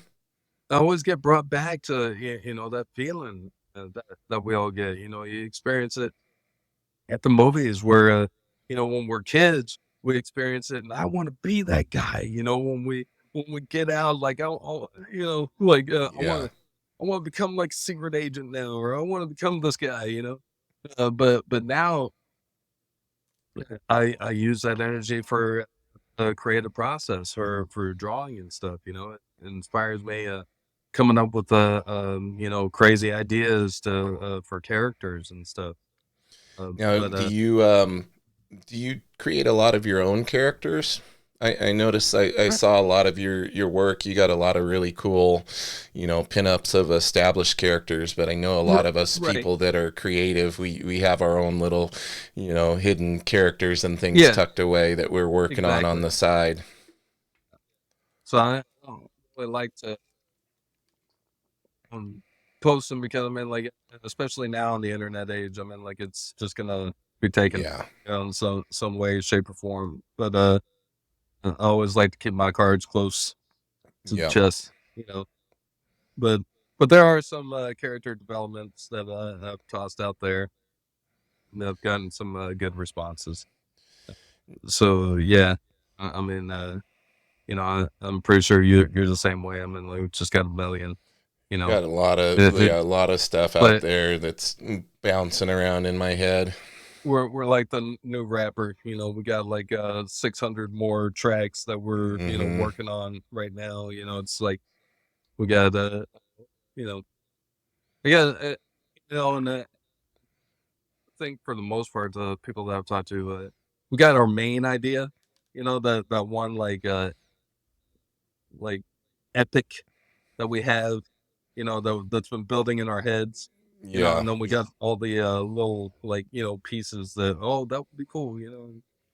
I always get brought back to that feeling that we all get. You experience it at the movies where when we're kids, we experience it, and I want to be that guy. When we get out, like I want Yeah. to become like secret agent now, or I want to become this guy. But now I use that energy for the creative process for drawing and stuff. It inspires me coming up with crazy ideas to for characters and stuff. Now, But do you create a lot of your own characters? I noticed I saw a lot of your work. You got a lot of really cool, pinups of established characters, but I know a lot of us right, people that are creative, we have our own little, hidden characters and things yeah, tucked away that we're working on exactly. the side. So I don't really like to um, post them because I mean, like, especially now in the internet age, I mean, like, it's just gonna be taken, Yeah. in some way, shape, or form. But I always like to keep my cards close to the Yeah. chest, But there are some character developments that I've tossed out there, and I've gotten some good responses. So yeah, I mean, I'm pretty sure you're the same way. I mean, like, we just got a million, you know. Got a lot of If it, yeah, a lot of stuff out but there that's bouncing around in my head. we're like the new rapper, we got like 600 more tracks that we're Hmm. working on right now. It's like we got you know we got and I think for the most part, the people that I've talked to, we got our main idea, that one like epic that we have, that's been building in our heads, Yeah. and then we got all the little like pieces that that would be cool,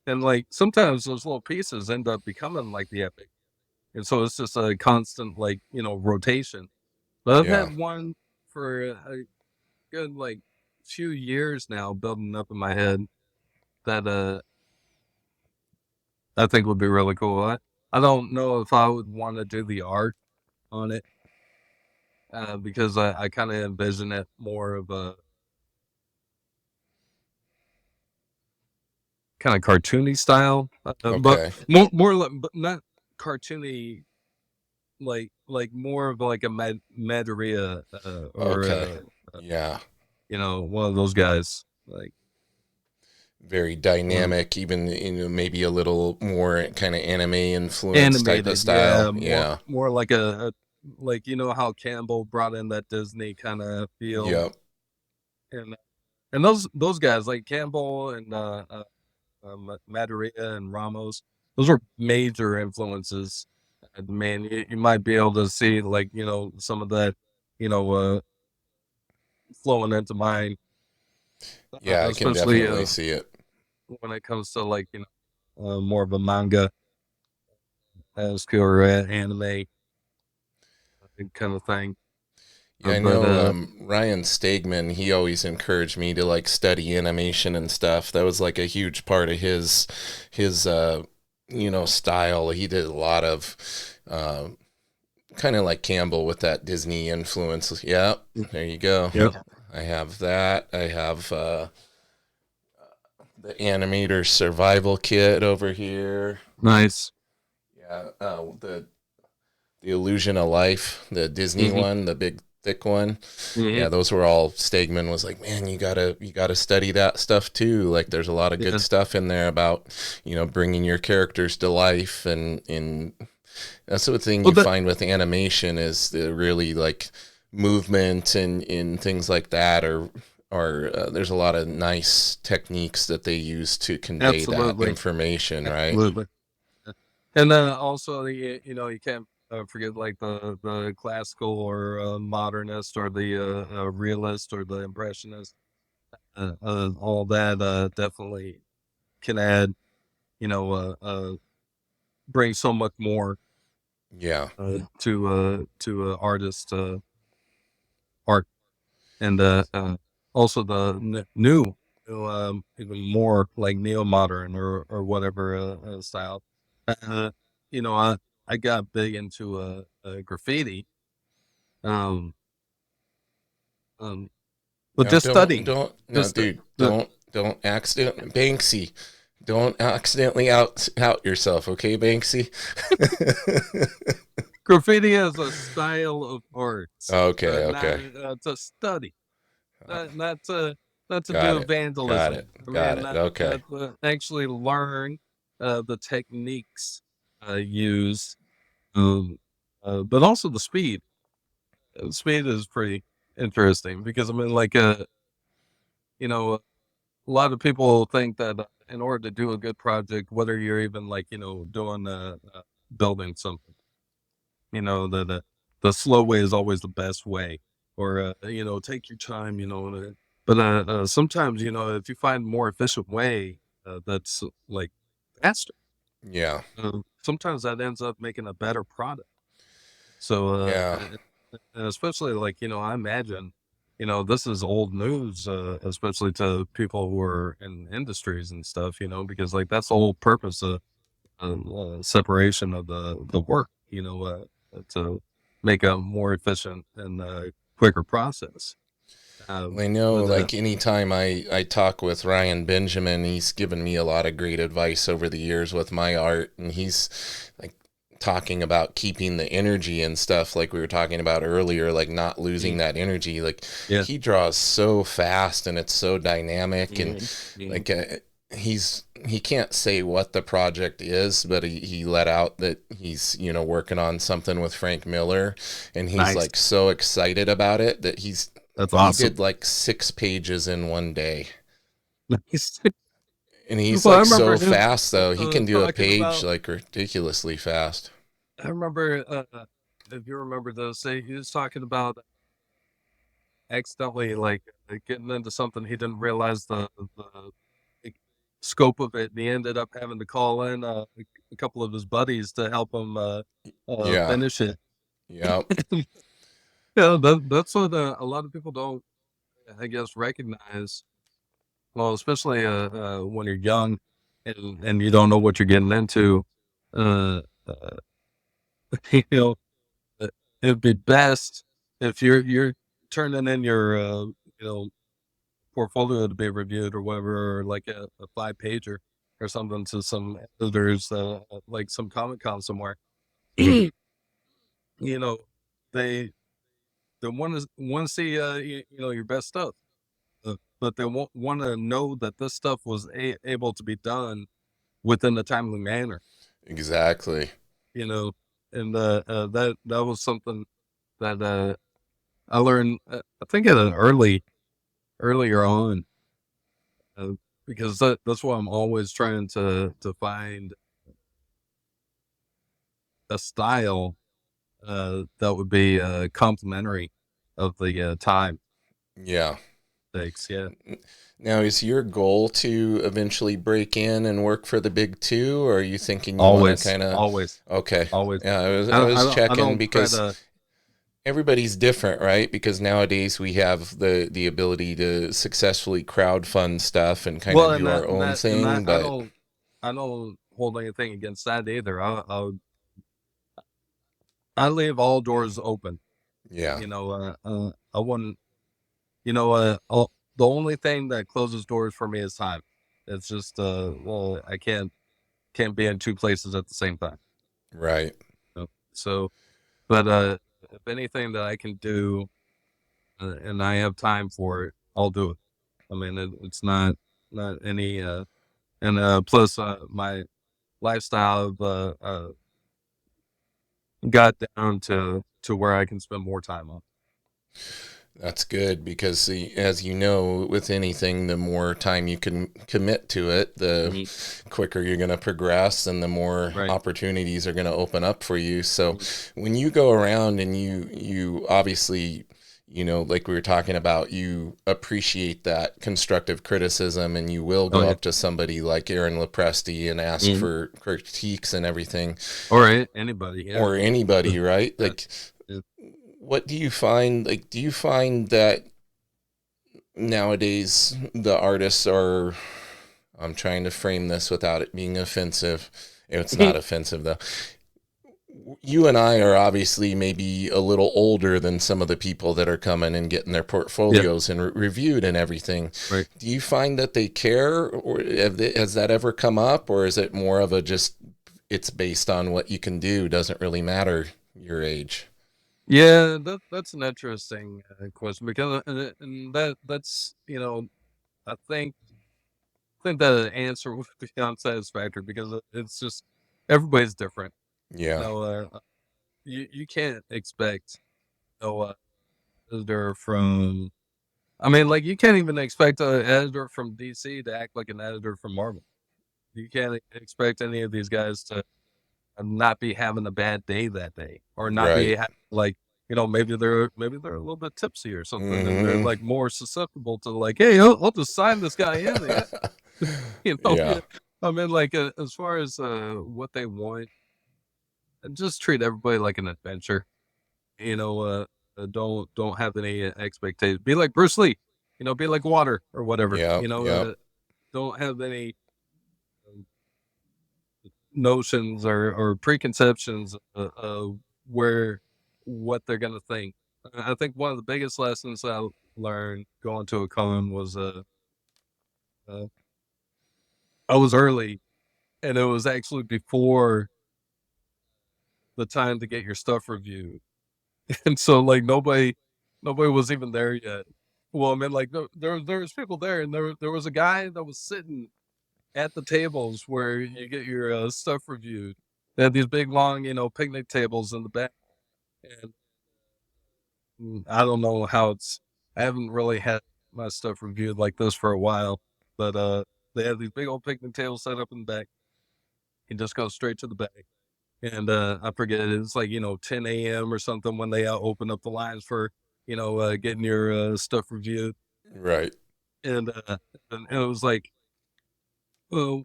and like sometimes those little pieces end up becoming like the epic, and so it's just a constant like rotation. But I've Yeah. had one for a good like few years now building up in my head that I think would be really cool. I don't know if I would want to do the art on it because I kind of envision it more of a kind of cartoony style, but Okay. more like, but not cartoony, like more of like a Maderia or Okay. Yeah. one of those guys like Very one dynamic, even maybe a little more kind of anime influence type of animated, style. yeah, Yeah. more like a like how Campbell brought in that Disney kind of feel, Yep. and those guys like Campbell and Madeira and Ramos, those are major influences. And man, you might be able to see like some of that you know uh flowing into mine, Yeah, I can especially definitely see it. when it comes to like more of a manga or anime kind of thing. Yeah, I But know Ryan Stegman, he always encouraged me to like study animation and stuff. That was like a huge part of his style. He did a lot of uh kind of like Campbell with that Disney influence. Yeah, there you go. yep, I have that. I have the animator survival kit over here. nice. Yeah, the Illusion of Life, the Disney Hmm. one, the big thick one. Hmm. Yeah, those were all Stegman was like, man, you gotta study that stuff too. Like, there's a lot of good Yeah, stuff in there about bringing your characters to life, and that's the thing well, you that find with animation is the really like movement and things like that are there's a lot of nice techniques that they use to convey that absolutely, information, right? absolutely. And also, you can't forget like the classical or modernist or the realist or the impressionist. All that definitely can add, you know, bring so much more Yeah. to artist art, and also the new, even more like neo modern or whatever style. Uh, you know, I got big into graffiti, um, um, but No, just studying, no, just dude, the don't accident Banksy. Don't accidentally out yourself, okay, Banksy? graffiti as a style of art, Okay, not okay. to study. Not to Got do it. Got it. vandalism. I Got mean, it. not Okay. to actually learn the techniques used, um, but also the speed. Speed is pretty interesting because I mean, like, you know, a lot of people think that in order to do a good project, whether you're even like doing building something, the slow way is always the best way, or take your time, but sometimes if you find a more efficient way that's like faster, Yeah. sometimes that ends up making a better product. So Yeah. and especially like I imagine this is old news, especially to people who are in industries and stuff, because like that's the whole purpose of separation of the work, to make a more efficient and quicker process. Well, I know, But like, anytime I talk with Ryan Benjamin, he's given me a lot of great advice over the years with my art, and he's like talking about keeping the energy and stuff, like we were talking about earlier, like not losing mm, that energy. Like, yeah, he draws so fast and it's so dynamic, and mm, mm, like he can't say what the project is, but he let out that he's working on something with Frank Miller, and he's nice. like so excited about it that That's he awesome. did like 6 pages in one day. Nice. And he's Well, I like remember so him fast though. He can do a talking page about. like ridiculously fast. I remember if you remember those, say he was talking about accidentally like getting into something he didn't realize the like, scope of it, and he ended up having to call in a couple of his buddies to help him Yeah. finish it. Yep. Yeah, that's what a lot of people don't, I guess, recognize. Well, especially when you're young and you don't know what you're getting into. Uh, uh, you know, uh, it'd be best if you're turning in your you know portfolio to be reviewed or whatever, or like a 5 pager or something to some editors, like some Comic Con somewhere. you know, they they want to see your best stuff, but they want to know that this stuff was able to be done within a timely manner. Exactly. You know, and that was something that I learned. I think at an earlier on, uh, because that's why I'm always trying to find a style that would be complementary of the time Yeah. takes. Yeah, Now, is your goal to eventually break in and work for the big two, or are you thinking you want to always, kind of? always, Okay. always. Yeah, I I don't, I was don't, I checking don't try because to. everybody's different, right? Because nowadays we have the ability to successfully crowdfund stuff and kind Well, of do our own and thing, I but don't, I don't hold anything against that either. I leave all doors open. yeah. I wouldn't. The only thing that closes doors for me is time. It's just, well, I can't be in two places at the same time. Right. So, but if anything that I can do, and I have time for it, I'll do it. I mean, it's not any, and plus my lifestyle of got down to where I can spend more time on. That's good because, as you know, with anything, the more time you can commit to it, the Hmm. quicker you're going to progress and the more Right. opportunities are going to open up for you. So Mhm. when you go around and you obviously, like we were talking about, you appreciate that constructive criticism and you will Oh go yeah. up to somebody like Aaron Lepresti and ask Hmm. for critiques and everything, Or anybody. Yeah. or anybody, right? Yeah. Like, Yeah. what do you find? Like, do you find that nowadays the artists are, I'm trying to frame this without it being offensive. It's not offensive though. You and I are obviously maybe a little older than some of the people that are coming and getting their Yeah. portfolios and reviewed and everything. Right. Do you find that they care, or has that ever come up, or is it more of a just it's based on what you can do, doesn't really matter your age? Yeah, that's an interesting question because and that's I think the answer would be unsatisfactory because it's just everybody's different. You Yeah. know, you can't expect editor from. I mean, like you can't even expect an editor from DC to act like an editor from Marvel. You can't expect any of these guys to not be having a bad day that day, or not be Right. like maybe they're a little bit tipsy or something, and they're Hmm. like more susceptible to like, hey, I'll just sign this guy in. Yeah. Yeah. I mean, like as far as what they want, just treat everybody like an adventure. You know, don't have any expectations. Be like Bruce Lee. Be like water or whatever. Yep. Yep. Don't have any um, notions or preconceptions of where what they're gonna think. I think one of the biggest lessons I learned going to a con was uh I was early, and it was actually before the time to get your stuff reviewed, and so like nobody was even there yet. Well, I mean, like there was people there, and there was a guy that was sitting at the tables where you get your stuff reviewed. They had these big long, picnic tables in the back, and I don't know how it's. I haven't really had my stuff reviewed like this for a while, but they have these big old picnic tables set up in the back. You just go straight to the back, and I forget it's like 10 a.m. or something when they open up the lines for getting your stuff reviewed, Right. and it was like, well,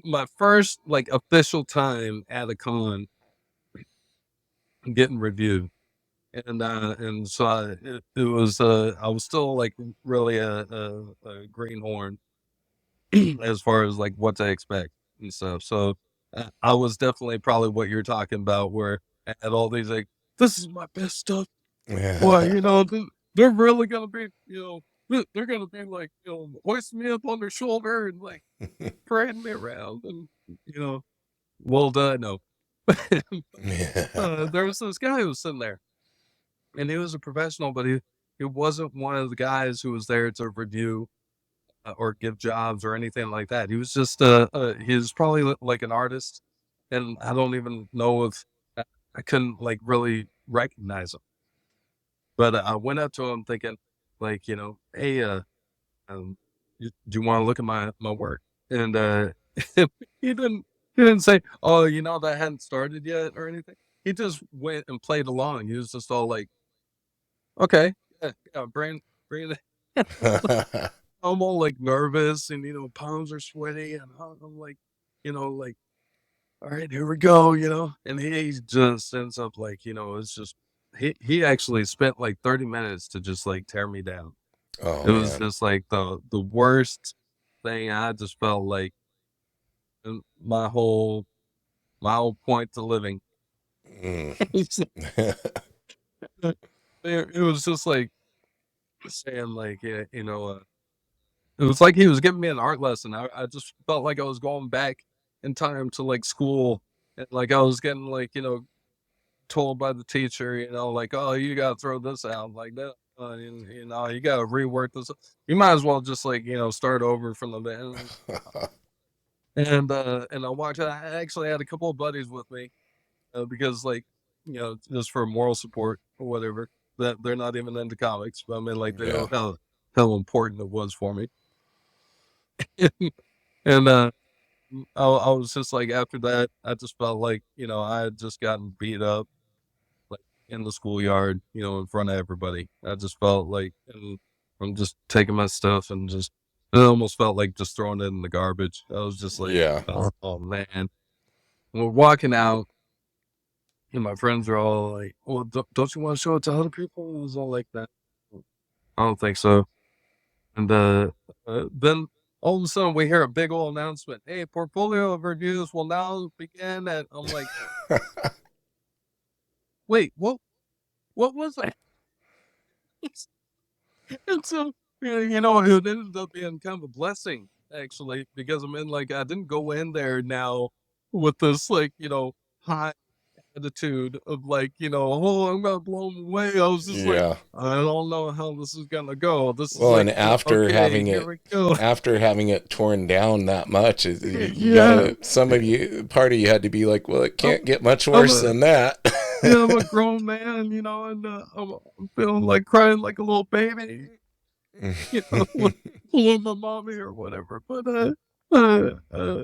my first like official time at a con getting reviewed. And so it was I was still like really a greenhorn as far as like what to expect and stuff. So I was definitely probably what you're talking about, where I had all these like, this is my best stuff. Why, they're really gonna be, they're gonna be like, hoisting me up on their shoulder and like parading me around, and you know, well done, no. Yeah. There was this guy who was sitting there, and he was a professional, but he wasn't one of the guys who was there to review or give jobs or anything like that. He was just he was probably like an artist, and I don't even know if I couldn't like really recognize him. But I went up to him thinking, like, hey, do you want to look at my work? And he didn't he didn't say, oh, that hadn't started yet or anything. He just went and played along. He was just all like, okay, yeah, yeah, bring it. I'm all like nervous, and palms are sweaty, and I'm like, like, all right, here we go, and he just ends up like, it's just he actually spent like 30 minutes to just like tear me down. Oh It was man. just like the worst thing. I just felt like my whole point to living. Mm. It was just like saying like, yeah, it was like he was giving me an art lesson. I just felt like I was going back in time to like school, and like I was getting like told by the teacher, like, oh, you gotta throw this out like that. You gotta rework this. You might as well just like start over from the beginning. And I watched. I actually had a couple of buddies with me because like just for moral support or whatever. that they're not even into comics, but I mean, like, they Yeah. know how important it was for me. And I was just like, after that, I just felt like, I had just gotten beat up, like, in the schoolyard, in front of everybody. I just felt like, and I'm just taking my stuff and it almost felt like just throwing it in the garbage. I was just like, Yeah. oh man. And we're walking out, and my friends are all like, well, don't you want to show it to other people? It was all like that. I don't think so. And then all of a sudden we hear a big old announcement. Hey, portfolio reviews will now begin. And I'm like, wait, what was that? And so, it ended up being kind of a blessing, actually, because I mean, like, I didn't go in there now with this, like, high attitude of like, oh, I'm gonna blow them away. I was just like, Yeah. I don't know how this is gonna go. This is Well, like, and after okay, having here it we go. torn down that much, you Yeah, gotta, part of you had to be like, well, it I'm, can't get much I'm worse a, than that. yeah, I'm a grown man, and I'm feeling like crying like a little baby, with, with my mommy or whatever. But uh, uh,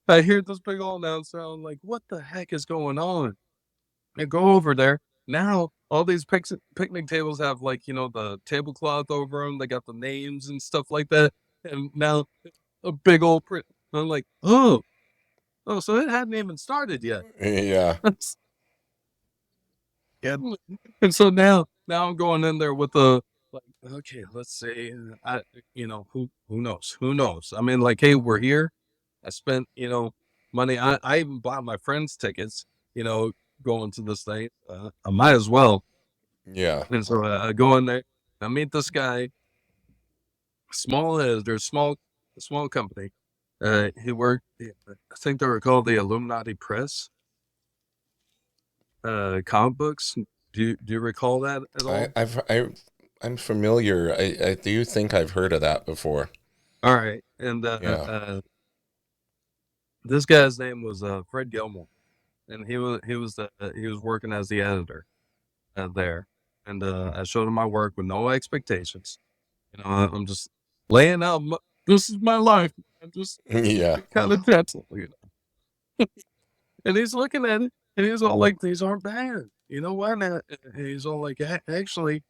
I hear this big old announcement. I'm like, what the heck is going on? I go over there. Now all these picnic tables have, like, the tablecloth over them. They got the names and stuff like that. And now a big old print. I'm like, oh, so it hadn't even started yet. Yeah. Yeah. And so now I'm going in there with the, like, okay, let's see. Who knows? I mean, like, hey, we're here. I spent, money. I even bought my friends tickets, going to this thing. I might as well. Yeah. And so I go in there. I meet this guy. They're small company. He worked. I think they were called the Illuminati Press. Comic books. Do you recall that at I, all? I've I I'm familiar. I do think I've heard of that before. All right. And Yeah. this guy's name was Fred Gilmore, and he was working as the editor there. And I showed him my work with no expectations. I'm just laying out. This is my life. I'm just Yeah. kind of gentle, And he's looking at it, and he's all like, "These aren't bad. You know what?" And he's all like, Actually,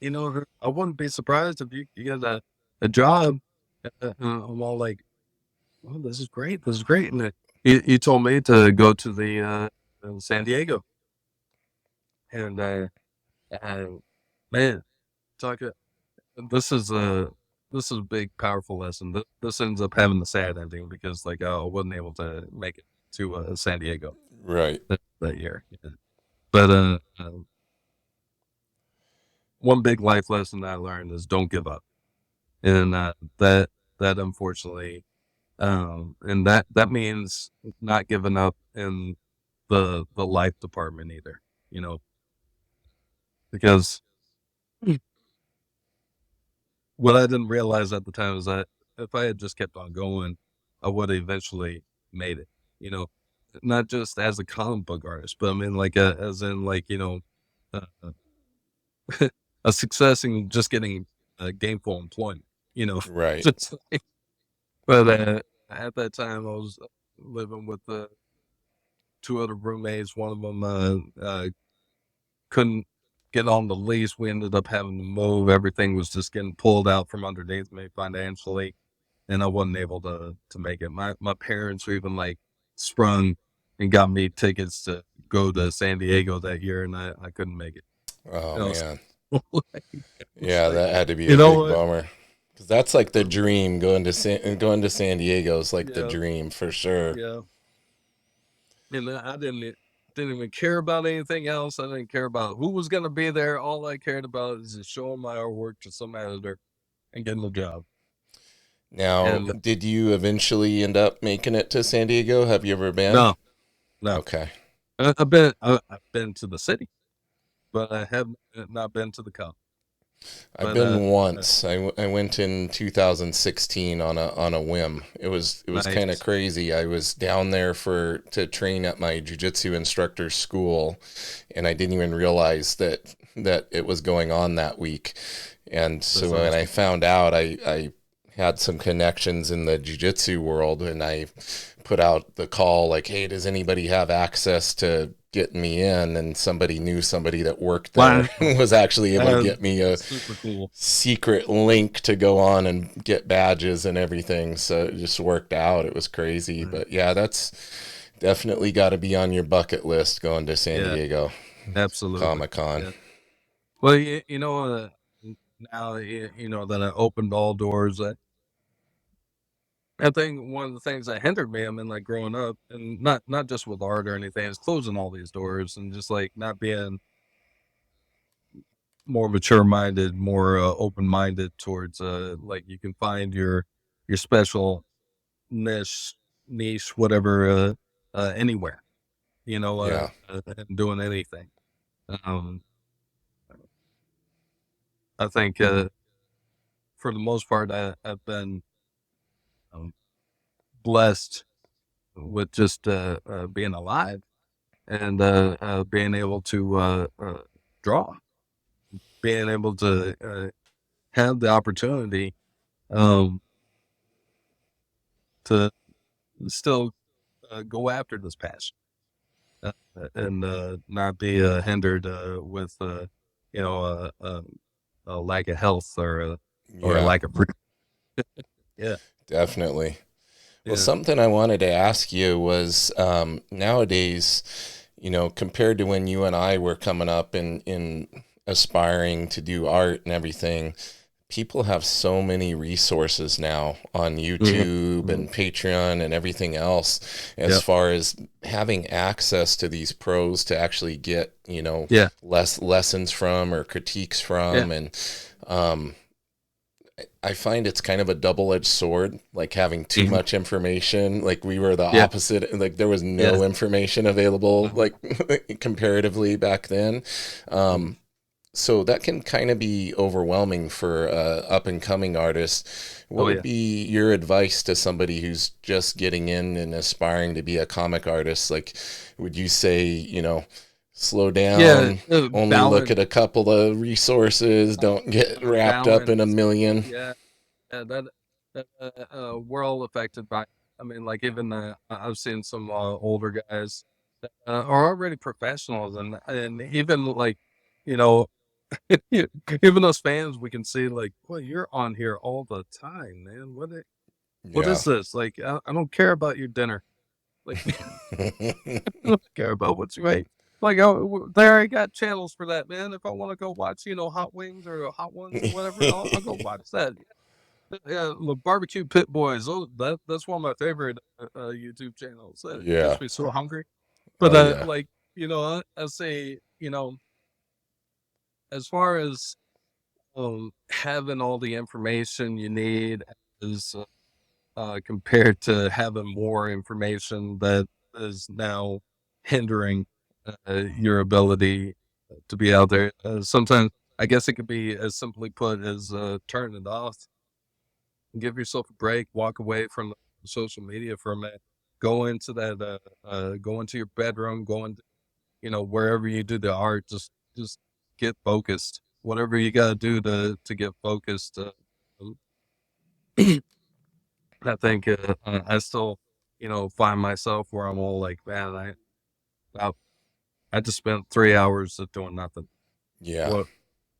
I wouldn't be surprised if you get a job." I'm all like, "Oh, this is great. This is great." And he told me to go to the San Diego, and uh, man, talk. This is a big, powerful lesson. This ends up having the sad ending because, like, I wasn't able to make it to San Diego Right. that year. Yeah. But one big life lesson that I learned is don't give up, and that unfortunately, and that means not giving up in the life department either. Because what I didn't realize at the time is that if I had just kept on going, I would have eventually made it. You know, not just as a comic book artist, but I mean, like, as in, like, uh, a success in just getting gainful employment. You know, Right. just but at that time I was living with two other roommates. One of them couldn't get on the lease. We ended up having to move. Everything was just getting pulled out from underneath me financially, and I wasn't able to make it. My parents were even like sprung and got me tickets to go to San Diego that year, and I couldn't make it. Oh And I was man. like, Yeah, that had to be you a know big what? bummer. Cause that's like the dream. Going to San Diego is like the Yeah, dream for sure. yeah. And I didn't even care about anything else. I didn't care about who was going to be there. All I cared about is just showing my artwork to some editor and getting the job. Now, And did you eventually end up making it to San Diego? Have you ever been? no, no, Okay. I've been to the city, but I have not been to the con. I've But been once. I went in 2016 on a whim. It was kind of nice. crazy. I was down there for to train at my jujitsu instructor school, and I didn't even realize that it was going on that week. And so That's when I awesome. found out, I had some connections in the jujitsu world, and I put out the call like, "Hey, does anybody have access to getting me in?" And somebody knew somebody that worked there Wow, and was actually able to that's get me a super cool. secret link to go on and get badges and everything. So it just worked out. It was crazy. Right. But yeah, that's definitely got to be on your bucket list going to San Yeah, Diego absolutely. Comic Con. Yeah. Well, now that I opened all doors. I think one of the things that hindered me, I mean, like growing up, and not just with art or anything, is closing all these doors and just like not being more mature minded, more open minded towards like you can find your special niche niche whatever anywhere, Yeah, and doing anything. Um, I think for the most part, I've been um, blessed with just being alive and being able to draw, being able to have the opportunity um, to still go after this passion and not be hindered with a lack of health or a yeah, lack of yeah, definitely. Well, yeah. something I wanted to ask you was nowadays, compared to when you and I were coming up in aspiring to do art and everything, people have so many resources now on Mhm, YouTube mhm. and Patreon and everything else as Yep. far as having access to these pros to actually get, Yeah. less lessons from or critiques Yeah. from. And um, I find it's kind of a double-edged sword, like having too Mhm. much information. Like we were the Yeah. opposite. Like there was Yeah. no information available, Mhm. like comparatively back then. Mhm. So that can kind of be overwhelming for up and coming artists. What Oh would yeah. be your advice to somebody who's just getting in and aspiring to be a comic artist? Like, would you say, slow Yeah. down, only look Balance. at a couple of resources, don't get wrapped up in a Balance. million? Yeah. Yeah, we're all affected by. I mean, like even I've seen some older guys that are already professionals, and even like, you know, even us fans, we can see like, well, you're on here all the time, man. What Yeah. is this? Like, I don't care about your dinner. Like, I don't care about what you ate. Like, oh, they already got channels for that, man. If I want to go watch, Hot Wings or Hot Ones or whatever, I'll go watch that. Yeah, the barbecue pit boys. Oh, that's one of my favorite YouTube channels. It Yeah. gets me so hungry. But Oh yeah. like I say, as far as having all the information you need is compared to having more information that is now hindering your ability to be out there. Sometimes I guess it could be as simply put as turn it off. Give yourself a break, walk away from social media for a minute, go into your bedroom, go into, wherever you do the art, just get focused. Whatever you got to do to get focused. Um, I think I still, find myself where I'm all like, man, I, I just spent 3 hours of doing nothing. Yeah. What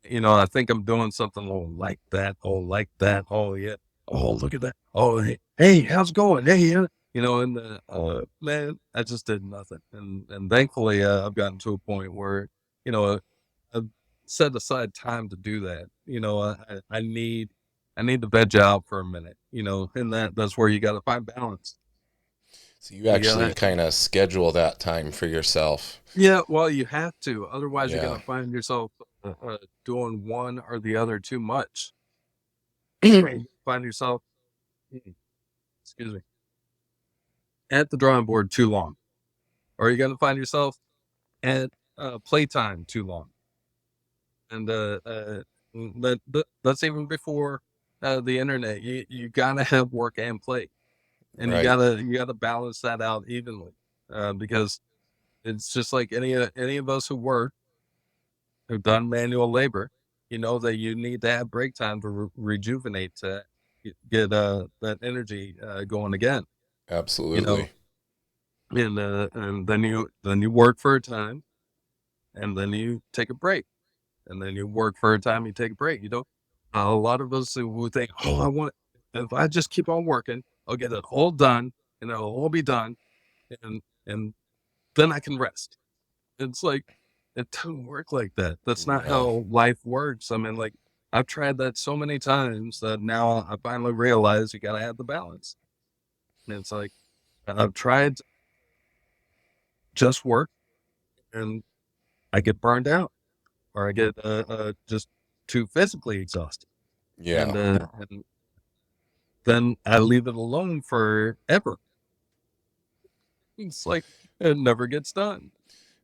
I think I'm doing something. Oh, like that. Oh, like that. Oh, yeah. Oh, look at that. Oh, hey, how's it going? Hey, yeah. And man, I just did nothing. And thankfully, I've gotten to a point where, you know, I've set aside time to do that. I need to veg out for a minute, and that's where you got to find balance. So you You actually gotta, kind of schedule that time for yourself. yeah, well, you have to. Otherwise, you're Yeah. going to find yourself doing one or the other too much. Find yourself, excuse me, at the drawing board too long, or you're going to find yourself at playtime too long. And That's even before the internet. You gotta have work and play, and Right. you gotta balance that out evenly, because it's just like any of us who've done manual labor. You know that you need to have break time to rejuvenate, to get that energy going again. You know, Absolutely. and then you work for a time, and then you take a break, and then you work for a time, you take a break. You know, a lot of us would think, oh, if I just keep on working, I'll get it all done, and it'll all be done, and then I can rest. It's like, it doesn't work like that. That's not No. how life works. I mean, like, I've tried that so many times that now I finally realize you gotta have the balance. And it's like, I've tried just work, and I get burned out, or I get just too physically exhausted, Yeah. and then I leave it alone forever. It's like it never gets done.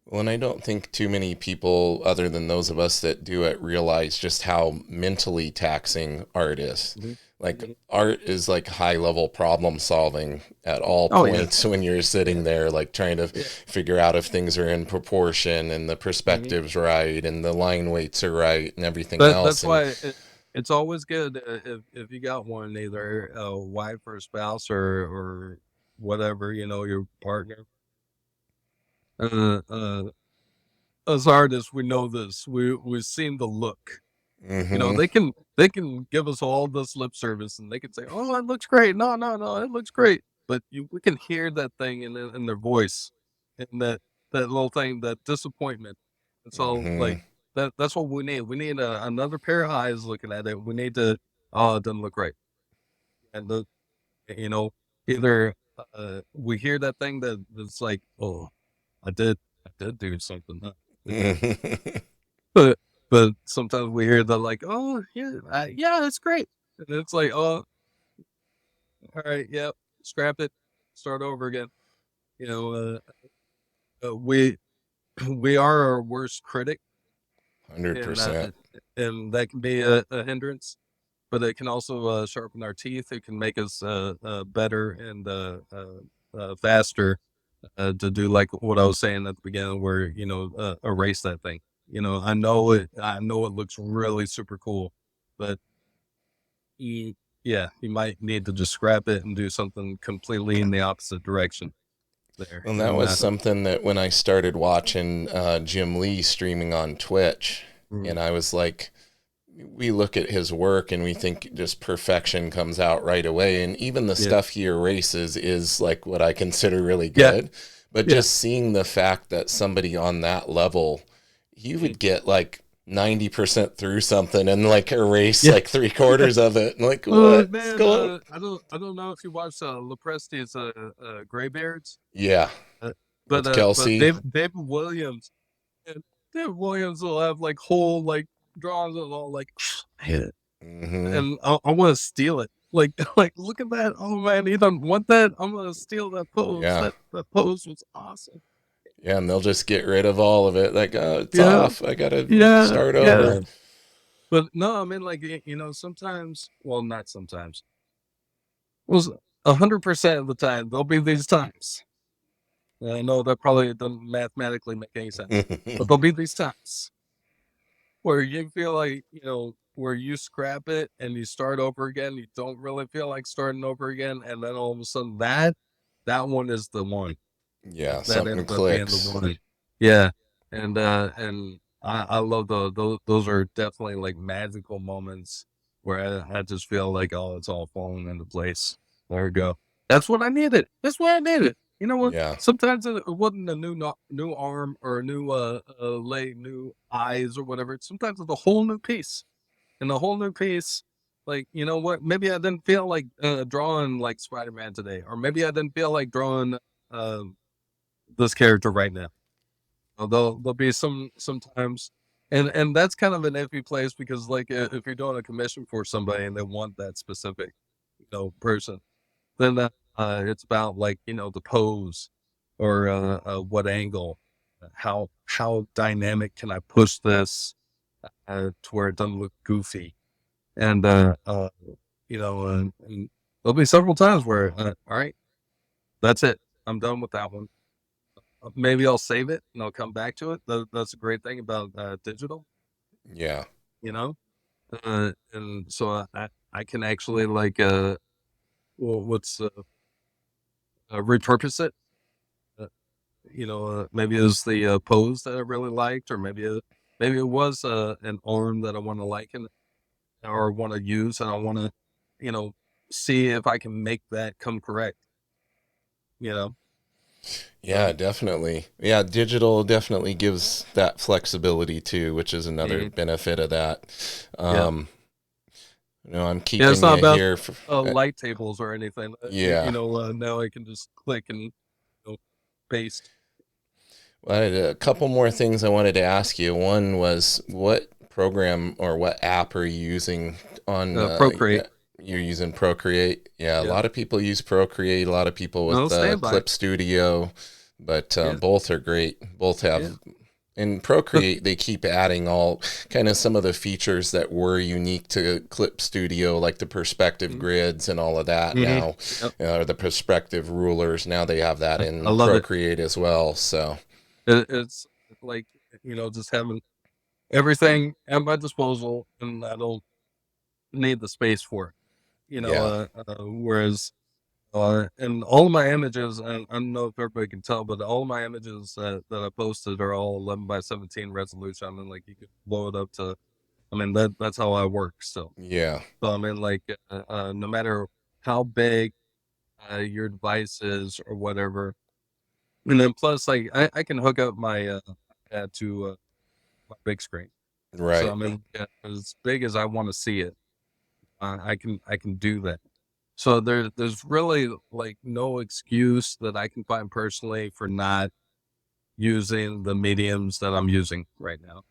Well, and I don't think too many people, other than those of us that do it, realize just how mentally taxing art is. Mhm. Like, Mhm. art is like high level problem solving at all Oh yeah, points when you're yeah, sitting there, like trying to yeah. figure out if things are in proportion and the Mhm. perspective's right and the line weights are right and everything That's else. And why it's always good if you got one, either a wife or a spouse or whatever, you know, your partner. Uh, uh, as artists, we know this. We've seen the look. You know, mm-hmm, they can give us all this lip service, and they can say, "Oh, it looks great." No, no, no, it looks great. But we can hear that thing in their voice, and that little thing, that disappointment. It's all mm-hmm, like that. That's what we need. We need another pair of eyes looking at it. We need to. Oh, it doesn't look right. And you know, either we hear that thing that's like, oh, I did do something. Huh? But sometimes we hear the like, "Oh, yeah, yeah, that's great." And it's like, "Oh, all right, yep, scrap it, start over again." You know, we we are our worst critic, and 100%. that can be a hindrance, but it can also sharpen our teeth. It can make us better and faster to do, like what I was saying at the beginning, where erase that thing. You know, I know it looks really super cool, but you yeah, you might need to just scrap it and do something completely in the opposite direction there. And that And was something that when I started watching Jim Lee streaming on Twitch, mm, and I was like, we look at his work and we think just perfection comes out right away. And even the yeah, stuff he erases is like what I consider really yeah, good. But yeah, just seeing the fact that somebody on that level, you mm, would get like 90% through something and like erase yeah. like three quarters of it. And like, what's Man, going on? I don't know if you watched Lepresti's Graybeards, Yeah, uh, with but Kelsey. David Williams, and David Williams will have like whole like drawings and all like, man, Hmm. and I want to steal it. Like, like look at that! Oh man, you don't want that? I'm gonna steal that pose. Yeah. That pose was awesome. Yeah, and they'll just get rid of all of it. Like, oh, it's Yeah, off. I gotta yeah, start yeah. over. But no, I mean, like you know, sometimes, well, not sometimes. Was 100% of the time there'll be these times. And I know that probably doesn't mathematically make any sense, but there'll be these times where you feel like, you know, where you scrap it and you start over again. You don't really feel like starting over again, and then all of a sudden that one is the one Yeah, that something ends up being the clicks. one. Yeah, and I love those are definitely like magical moments where I just feel like, oh, it's all falling into place. There we go. That's what I needed. That's what I needed. You know what? Yeah. Sometimes it wasn't a new arm or a new leg, new eyes or whatever. Sometimes it's a whole new piece, and the whole new piece. Like, you know what? Maybe I didn't feel like drawing like Spider-Man today, or maybe I didn't feel like drawing um this character right now. There'll be sometimes, and that's kind of an iffy place, because like if you're doing a commission for somebody and they want that specific, you know, person, then it's about, like, you know, the pose, or what angle, how dynamic can I push this, to where it doesn't look goofy. And, and there'll be several times where, all right, that's it. I'm done with that one. Maybe I'll save it and I'll come back to it. That's a great thing about digital, Yeah. you know? And so I can actually what's repurpose it. Maybe it was the pose that I really liked, or maybe it was an arm that I want to liken or want to use, and I want to, you know, see if I can make that come correct. You know, Yeah, so definitely. Yeah, digital definitely gives that flexibility too, which is another mhm, benefit of that. yeah, Um, I'm yeah. It's keeping not you about here for, light tables or anything. yeah. Now I can just click and paste. Well, I had a couple more things I wanted to ask you. One was what program or what app are you using on, Procreate. you're using Procreate? Yeah, a Yeah. lot of people use Procreate, a lot of people No, with stand by. Clip Studio, but Yeah. both are great. Both Yeah. have, in The, Procreate, they keep adding all kind of some of the features that were unique to Clip Studio, like the perspective mhm, grids and all of that mhm, now, yep. or the perspective rulers. Now they have that I in love it. Procreate as well. So, It's like, just having everything at my disposal, and I don't need the space for it. yeah. Whereas, and all of my images, and I don't know if everybody can tell, but all of my images that I posted are all 11 by 17 resolution. I mean, like you could blow it up to, I mean, that's how I work still. Yeah. So I mean, like, no matter how big your device is or whatever, and then plus, like, I can hook up my iPad to my big screen. So I Right. mean, as big as I want to see it, I can do that. So there's really like no excuse that I can find personally for not using the mediums that I'm using right now.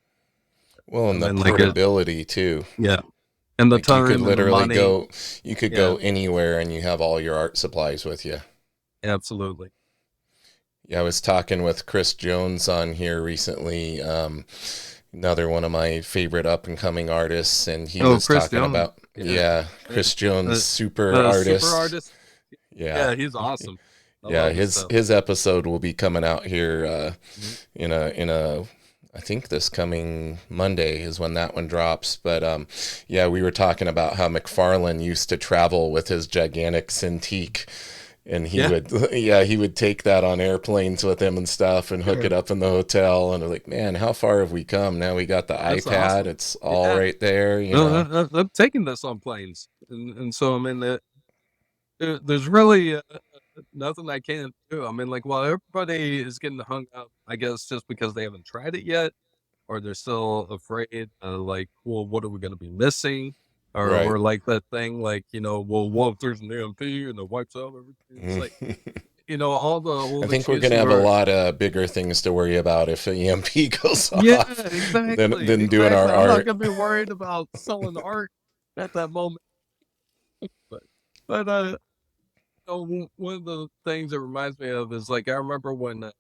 Well, I and the mean, like portability too. yeah, and the Like you could time and the literally money. go, you could Yeah, go anywhere and you have all your art supplies with you. absolutely. Yeah, I was talking with Chris Jones on here recently, another one of my favorite up and coming artists, and he Oh, was Chris talking Jones. about, Yeah, yeah, yeah. Chris Jones, The super the super artist. artist. Yeah. Yeah, he's awesome. I Yeah, love his his stuff. his episode will be coming out here Mhm. in a I think this coming Monday is when that one drops. But yeah, we were talking about how McFarlane used to travel with his gigantic Cintiq, and he Yeah, would yeah, he would take that on airplanes with him and stuff and hook sure. it up in the hotel. And I'm like, man, how far have we come? Now we got the That's iPad. awesome. It's all Yeah. right there, you No, know. I'm taking this on planes, and so I mean, there's really nothing I can't do. I mean, like, while everybody is getting hung up, I guess just because they haven't tried it yet, or they're still afraid, like, well, what are we going to be missing? Right. Or like that thing, like, well, what if there's an EMP and it wipes out everything? It's like, all the I old think we're gonna excuses have a are, lot of bigger things to worry about if an EMP goes yeah, off exactly, than doing our exactly. I'm not art. going to be worried about selling art at that moment. But, but one of the things it reminds me of is like, I remember when, you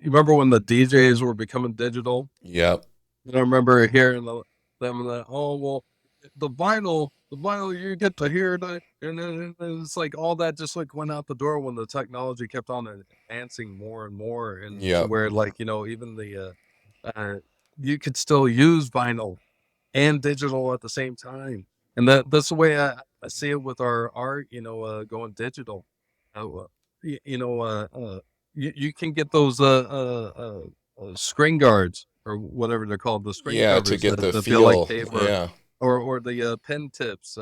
remember when the DJs were becoming digital? Yep. And I remember hearing them that, oh, well, the vinyl, you get to hear it. And then it's like all that just like went out the door when the technology kept on advancing more and more. And to Yep. where, like, even you could still use vinyl and digital at the same time. And that's the way I see it with our art, going digital. Uh, uh, y- you know, you can get those screen guards or whatever they're called, the screen Yeah, to covers get the that feel like feel. paper, Yeah. or the pen tips.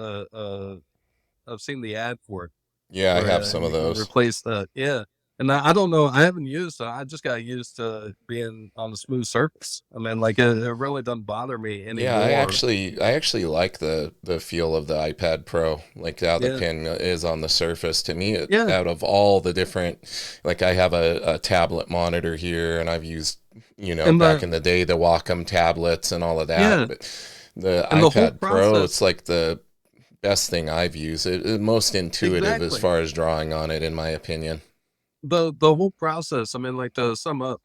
I've seen the ad for it Yeah, I where have some of you can those. replace the, yeah. And I don't know, I haven't used it. I just got used to being on a smooth surface. I mean, like it really doesn't bother me Yeah, I anymore. actually I actually like the feel of the iPad Pro, like how the Yeah, pen is on the surface. To me, yeah. out of all the different, like I have a tablet monitor here, and I've used, And back in the day the Wacom tablets and all of that. yeah, But the and the whole iPad Pro, process, it's like the best thing I've used. It most intuitive as exactly. far as drawing on it, in my opinion. The whole process. I mean, like, to sum up,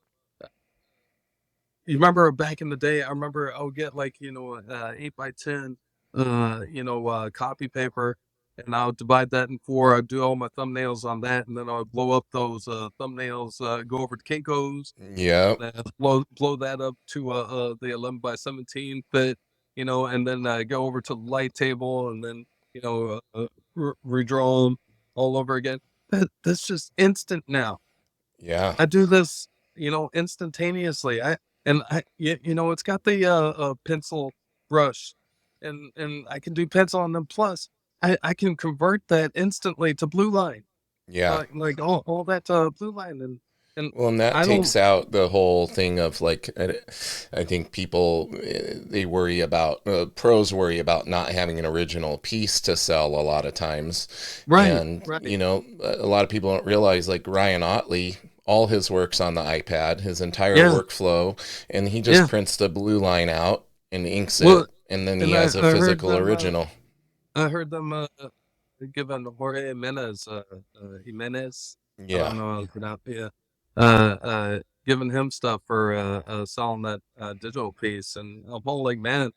you remember back in the day, I remember I would get like, 8x10, copy paper, and I would divide that in four. I'd do all my thumbnails on that, and then I would blow up those thumbnails, go over to Kinko's, Yep. and blow that up to the 11x17 fit, and then go over to the light table, and then, redraw them all over again. That's just instant now. Yeah. I do this, instantaneously. It's got the pencil brush, and I can do pencil on them. Plus, I can convert that instantly to blue line, Yeah. like all that blue line, and Well, and that I don't. takes out the whole thing of like, I think people, they worry about, pros worry about not having an original piece to sell a lot of times. Right, And, right, a lot of people don't realize like Ryan Otley, all his work's on the iPad, his entire yeah, workflow, and he just yeah. prints the blue line out and inks Well, it, and then he and I, has a I heard physical them. original. I heard them giving Jorge Jimenez. I Yeah. don't know how to pronounce. Yeah, giving him stuff for selling that digital piece, and I'm all like, man,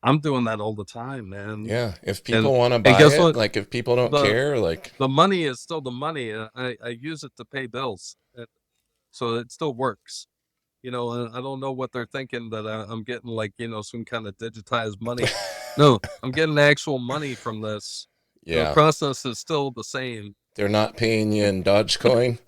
I'm doing that all the time, man. Yeah. If And people want to and buy guess it, what? like if people don't The care, like, the money is still the money. I use it to pay bills, so it still works. I don't know what they're thinking that I'm getting like some kind of digitized money. No, I'm getting actual money from this. The yeah, process is still the same. they're not paying you in Dogecoin.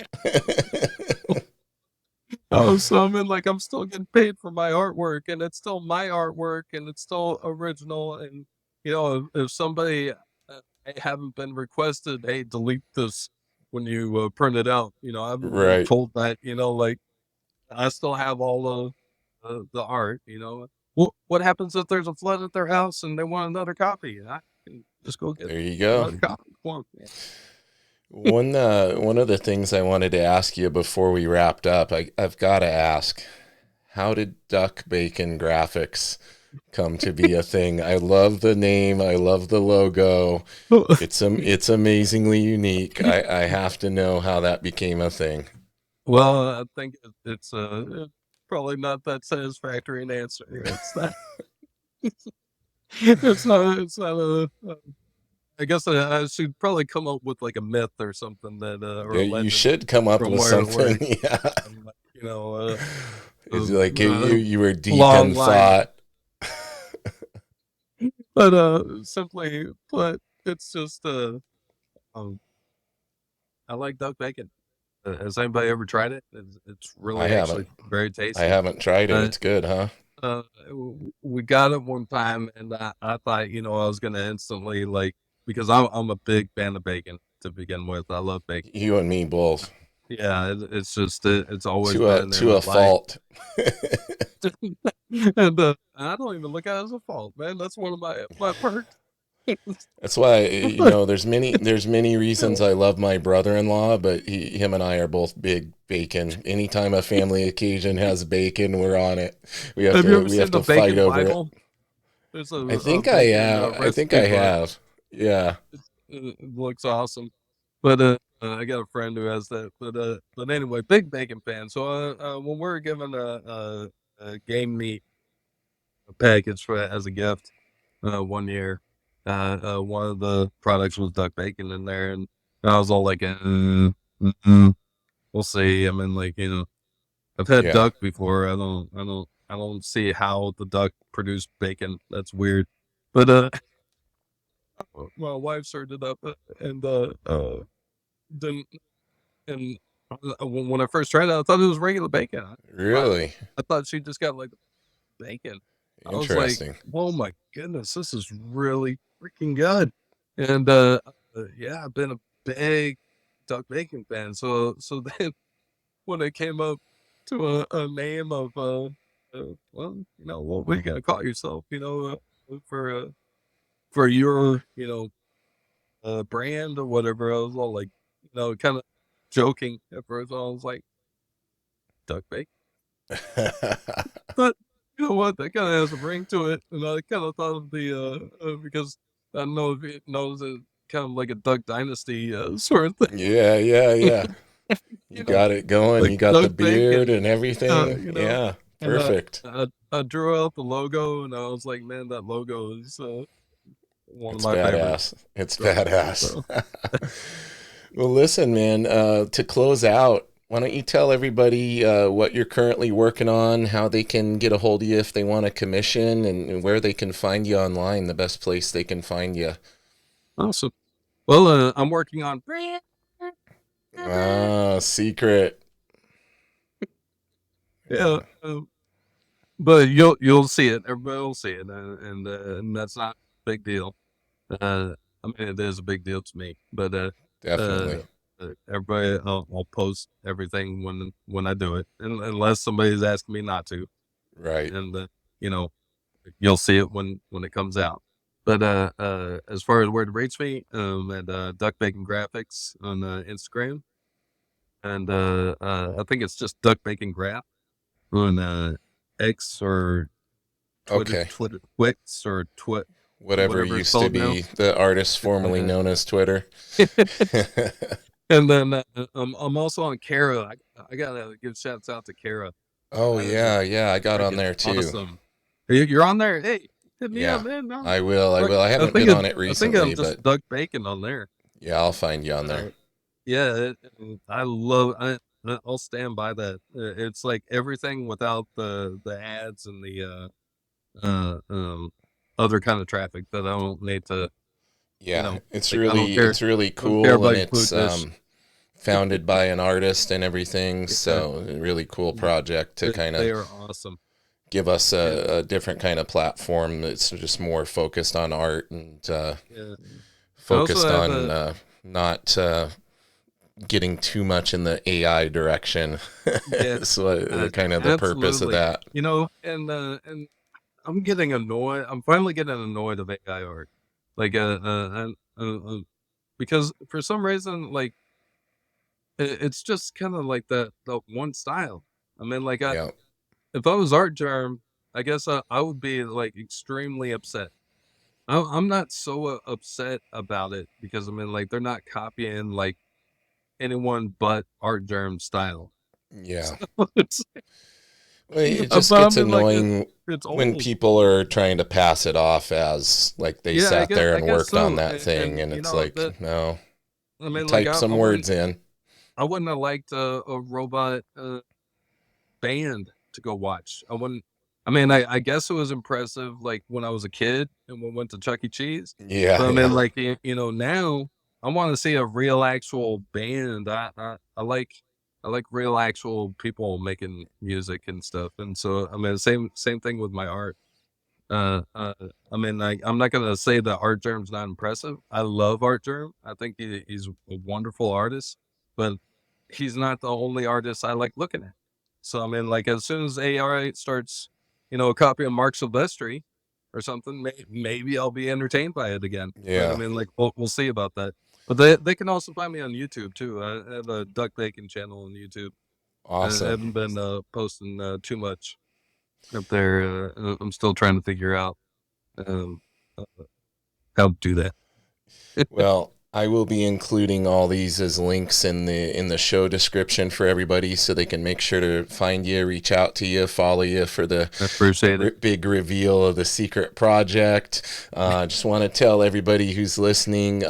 Oh, so I mean, like I'm still getting paid for my artwork, and it's still my artwork, and it's still original. And if somebody I haven't been requested, hey, delete this when you print it out. I haven't been Right. told that. Like I still have all the art. What happens if there's a flood at their house and they want another copy? I can just go get There you go. another copy. Come on, man. One of the things I wanted to ask you before we wrapped up, I've got to ask, how did Duck Bacon Graphics come to be a thing? I love the name. I love the logo. It's amazingly unique. I have to know how that became a thing. Well, I think it's probably not that satisfactory an answer. It's not. It's not a. I guess I should probably come up with like a myth or something that or Yeah, a you legend should come up from with where something. Yeah. you know It's like you were deep long in line. thought. But simply put, it's just um, I like duck bacon. Has anybody ever tried it? It's I really haven't. actually very I tasty. haven't tried it. Uh, It's good, huh? we got it one time, and I thought I was gonna instantly like because I'm a big fan of bacon to begin with. I love bacon. You and me both. Yeah, it's just it's always To a been in to my a life. fault. And I don't even look at it as a fault, man. That's one of my perks. That's why there's many reasons I love my brother-in-law, but him and I are both big bacon. Anytime a family occasion has bacon, we're on it. We have Have you to ever we have seen the to fight Bacon over it. Bible? There's I a think I bacon have. I think recipe I book. have. Yeah. It looks awesome. But I got a friend who has that. But anyway, big bacon fan. So when we're given a game meat package for as a gift, one year, one of the products was duck bacon in there, and I was all like, we'll see. I mean, like I've had Yeah. duck before. I don't see how the duck produced bacon. That's weird. But my wife served it up, and then and when I first tried it, I thought it was regular bacon. Really I thought she just got like bacon. I was like, interesting. oh my goodness, this is really freaking good. And yeah, I've been a big duck bacon fan. So then when it came up to a name of well, what are you gonna call yourself? For your brand or whatever. I was all like, kind of joking at first. I was like, duck bacon. But you know what? That kind of has a ring to it, and I kind of thought of the because I don't know if it knows it kind of like a Duck Dynasty sort of thing. Yeah, yeah, yeah. You You know, got it going. like You got the Duck beard Bacon. and everything. You know, Yeah. And Perfect. I drew out the logo, and I was like, man, that logo is one of It's my badass. favorites. It's So, badass. so Well, listen, man, to close out, why don't you tell everybody what you're currently working on, how they can get a hold of you if they want a commission, and where they can find you online, the best place they can find you. awesome. Well, I'm working on. Ah, secret. Yeah, but you'll see it. Everybody will see it, and that's not a big deal. I mean, it is a big deal to me, but Definitely. everybody, I'll post everything when I do it, unless somebody's asking me not to, Right. and you know, you'll see it when it comes out. But as far as where to reach me, at Duck Bacon Graphics on Instagram, and I think it's just Duck Bacon Graph on X or Twitter, Okay. Twix or Twit, Whatever whatever it's used to called now. be the artist formerly known as Twitter. And then I'm also on Kara. I gotta give shouts out to Kara. Oh, That is yeah. I got on freaking there too. awesome. You're on there. Hey, hit me up, Yeah, man. No, I will. I look, will. I haven't been on it I think I'm recently, just but Duck Bacon on there. yeah, I'll find you on there. Yeah, I love. I'll stand by that. It's like everything without the ads and the other kind of traffic that I don't need to. Yeah, it's Like I don't care. it's really I don't care cool, and about your it's food dish. founded by an artist and everything. Yeah, So a really cool project to kind they of are awesome. give us Yeah, a different kind of platform that's just more focused on art and yeah. I also focused have on not getting too much in the AI direction. yeah, So kind of the purpose of absolutely. that. And I'm getting annoyed. I'm finally getting annoyed of AI art, like because for some reason, like it's just kind of like the one style. I mean, like Yeah, if I was Art Germ, I guess I would be like extremely upset. I'm not so upset about it because I mean, like they're not copying like anyone but Art Germ style. yeah. So it's, Well, it just I gets mean, like annoying it's when old. people are trying to pass it off as like they Yeah, sat there I and guess worked on so. that thing, And and you it's know like, that no, I you mean, like type some words in. I wouldn't have liked a robot band to go watch. I wouldn't. I mean, I guess it was impressive, like when I was a kid and we went to Chuck E. Cheese. Yeah, But I mean, yeah, like now I want to see a real actual band. I like real actual people making music and stuff. And so I mean, same thing with my art. Uh, uh, I mean, I'm not gonna say that Art Germ's not impressive. I love Art Germ. I think he's a wonderful artist, but he's not the only artist I like looking at. So I mean, like as soon as AI starts, copying Mark Silvestri or something, maybe I'll be entertained by it again. But I yeah. mean, like we'll see about that. But they can also find me on YouTube too. I have a Duck Bacon channel on YouTube. I Awesome. haven't been posting too much up there. I'm still trying to figure out um, uh, how to do that. Well, I will be including all these as links in the show description for everybody, so they can make sure to find you, reach out to you, follow you for the I appreciate it. big reveal of the secret project. Just want to tell everybody who's listening,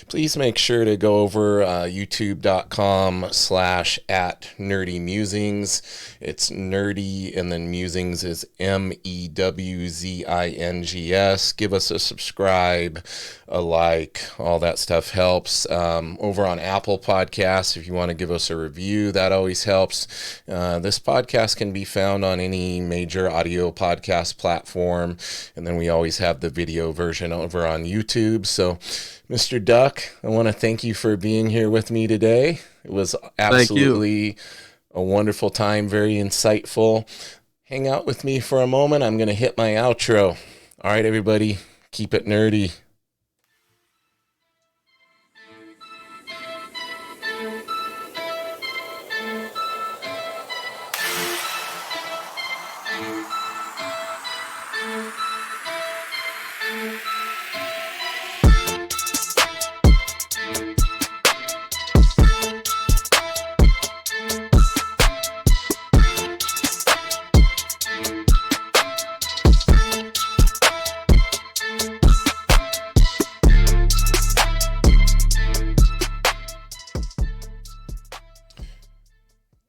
please make sure to go over youtube.com/at Nerdy Mewzings. It's nerdy, and then Mewzings is MEWZINGS. Give us a subscribe, a like, all that stuff helps. Over on Apple Podcasts, if you want to give us a review, that always helps. This podcast can be found on any major audio podcast platform, and then we always have the video version over on YouTube. So, Mr. Duck, I want to thank you for being here with me today. It was Thank you. absolutely a wonderful time, very insightful. Hang out with me for a moment. I'm going to hit my outro. All right, everybody, keep it nerdy.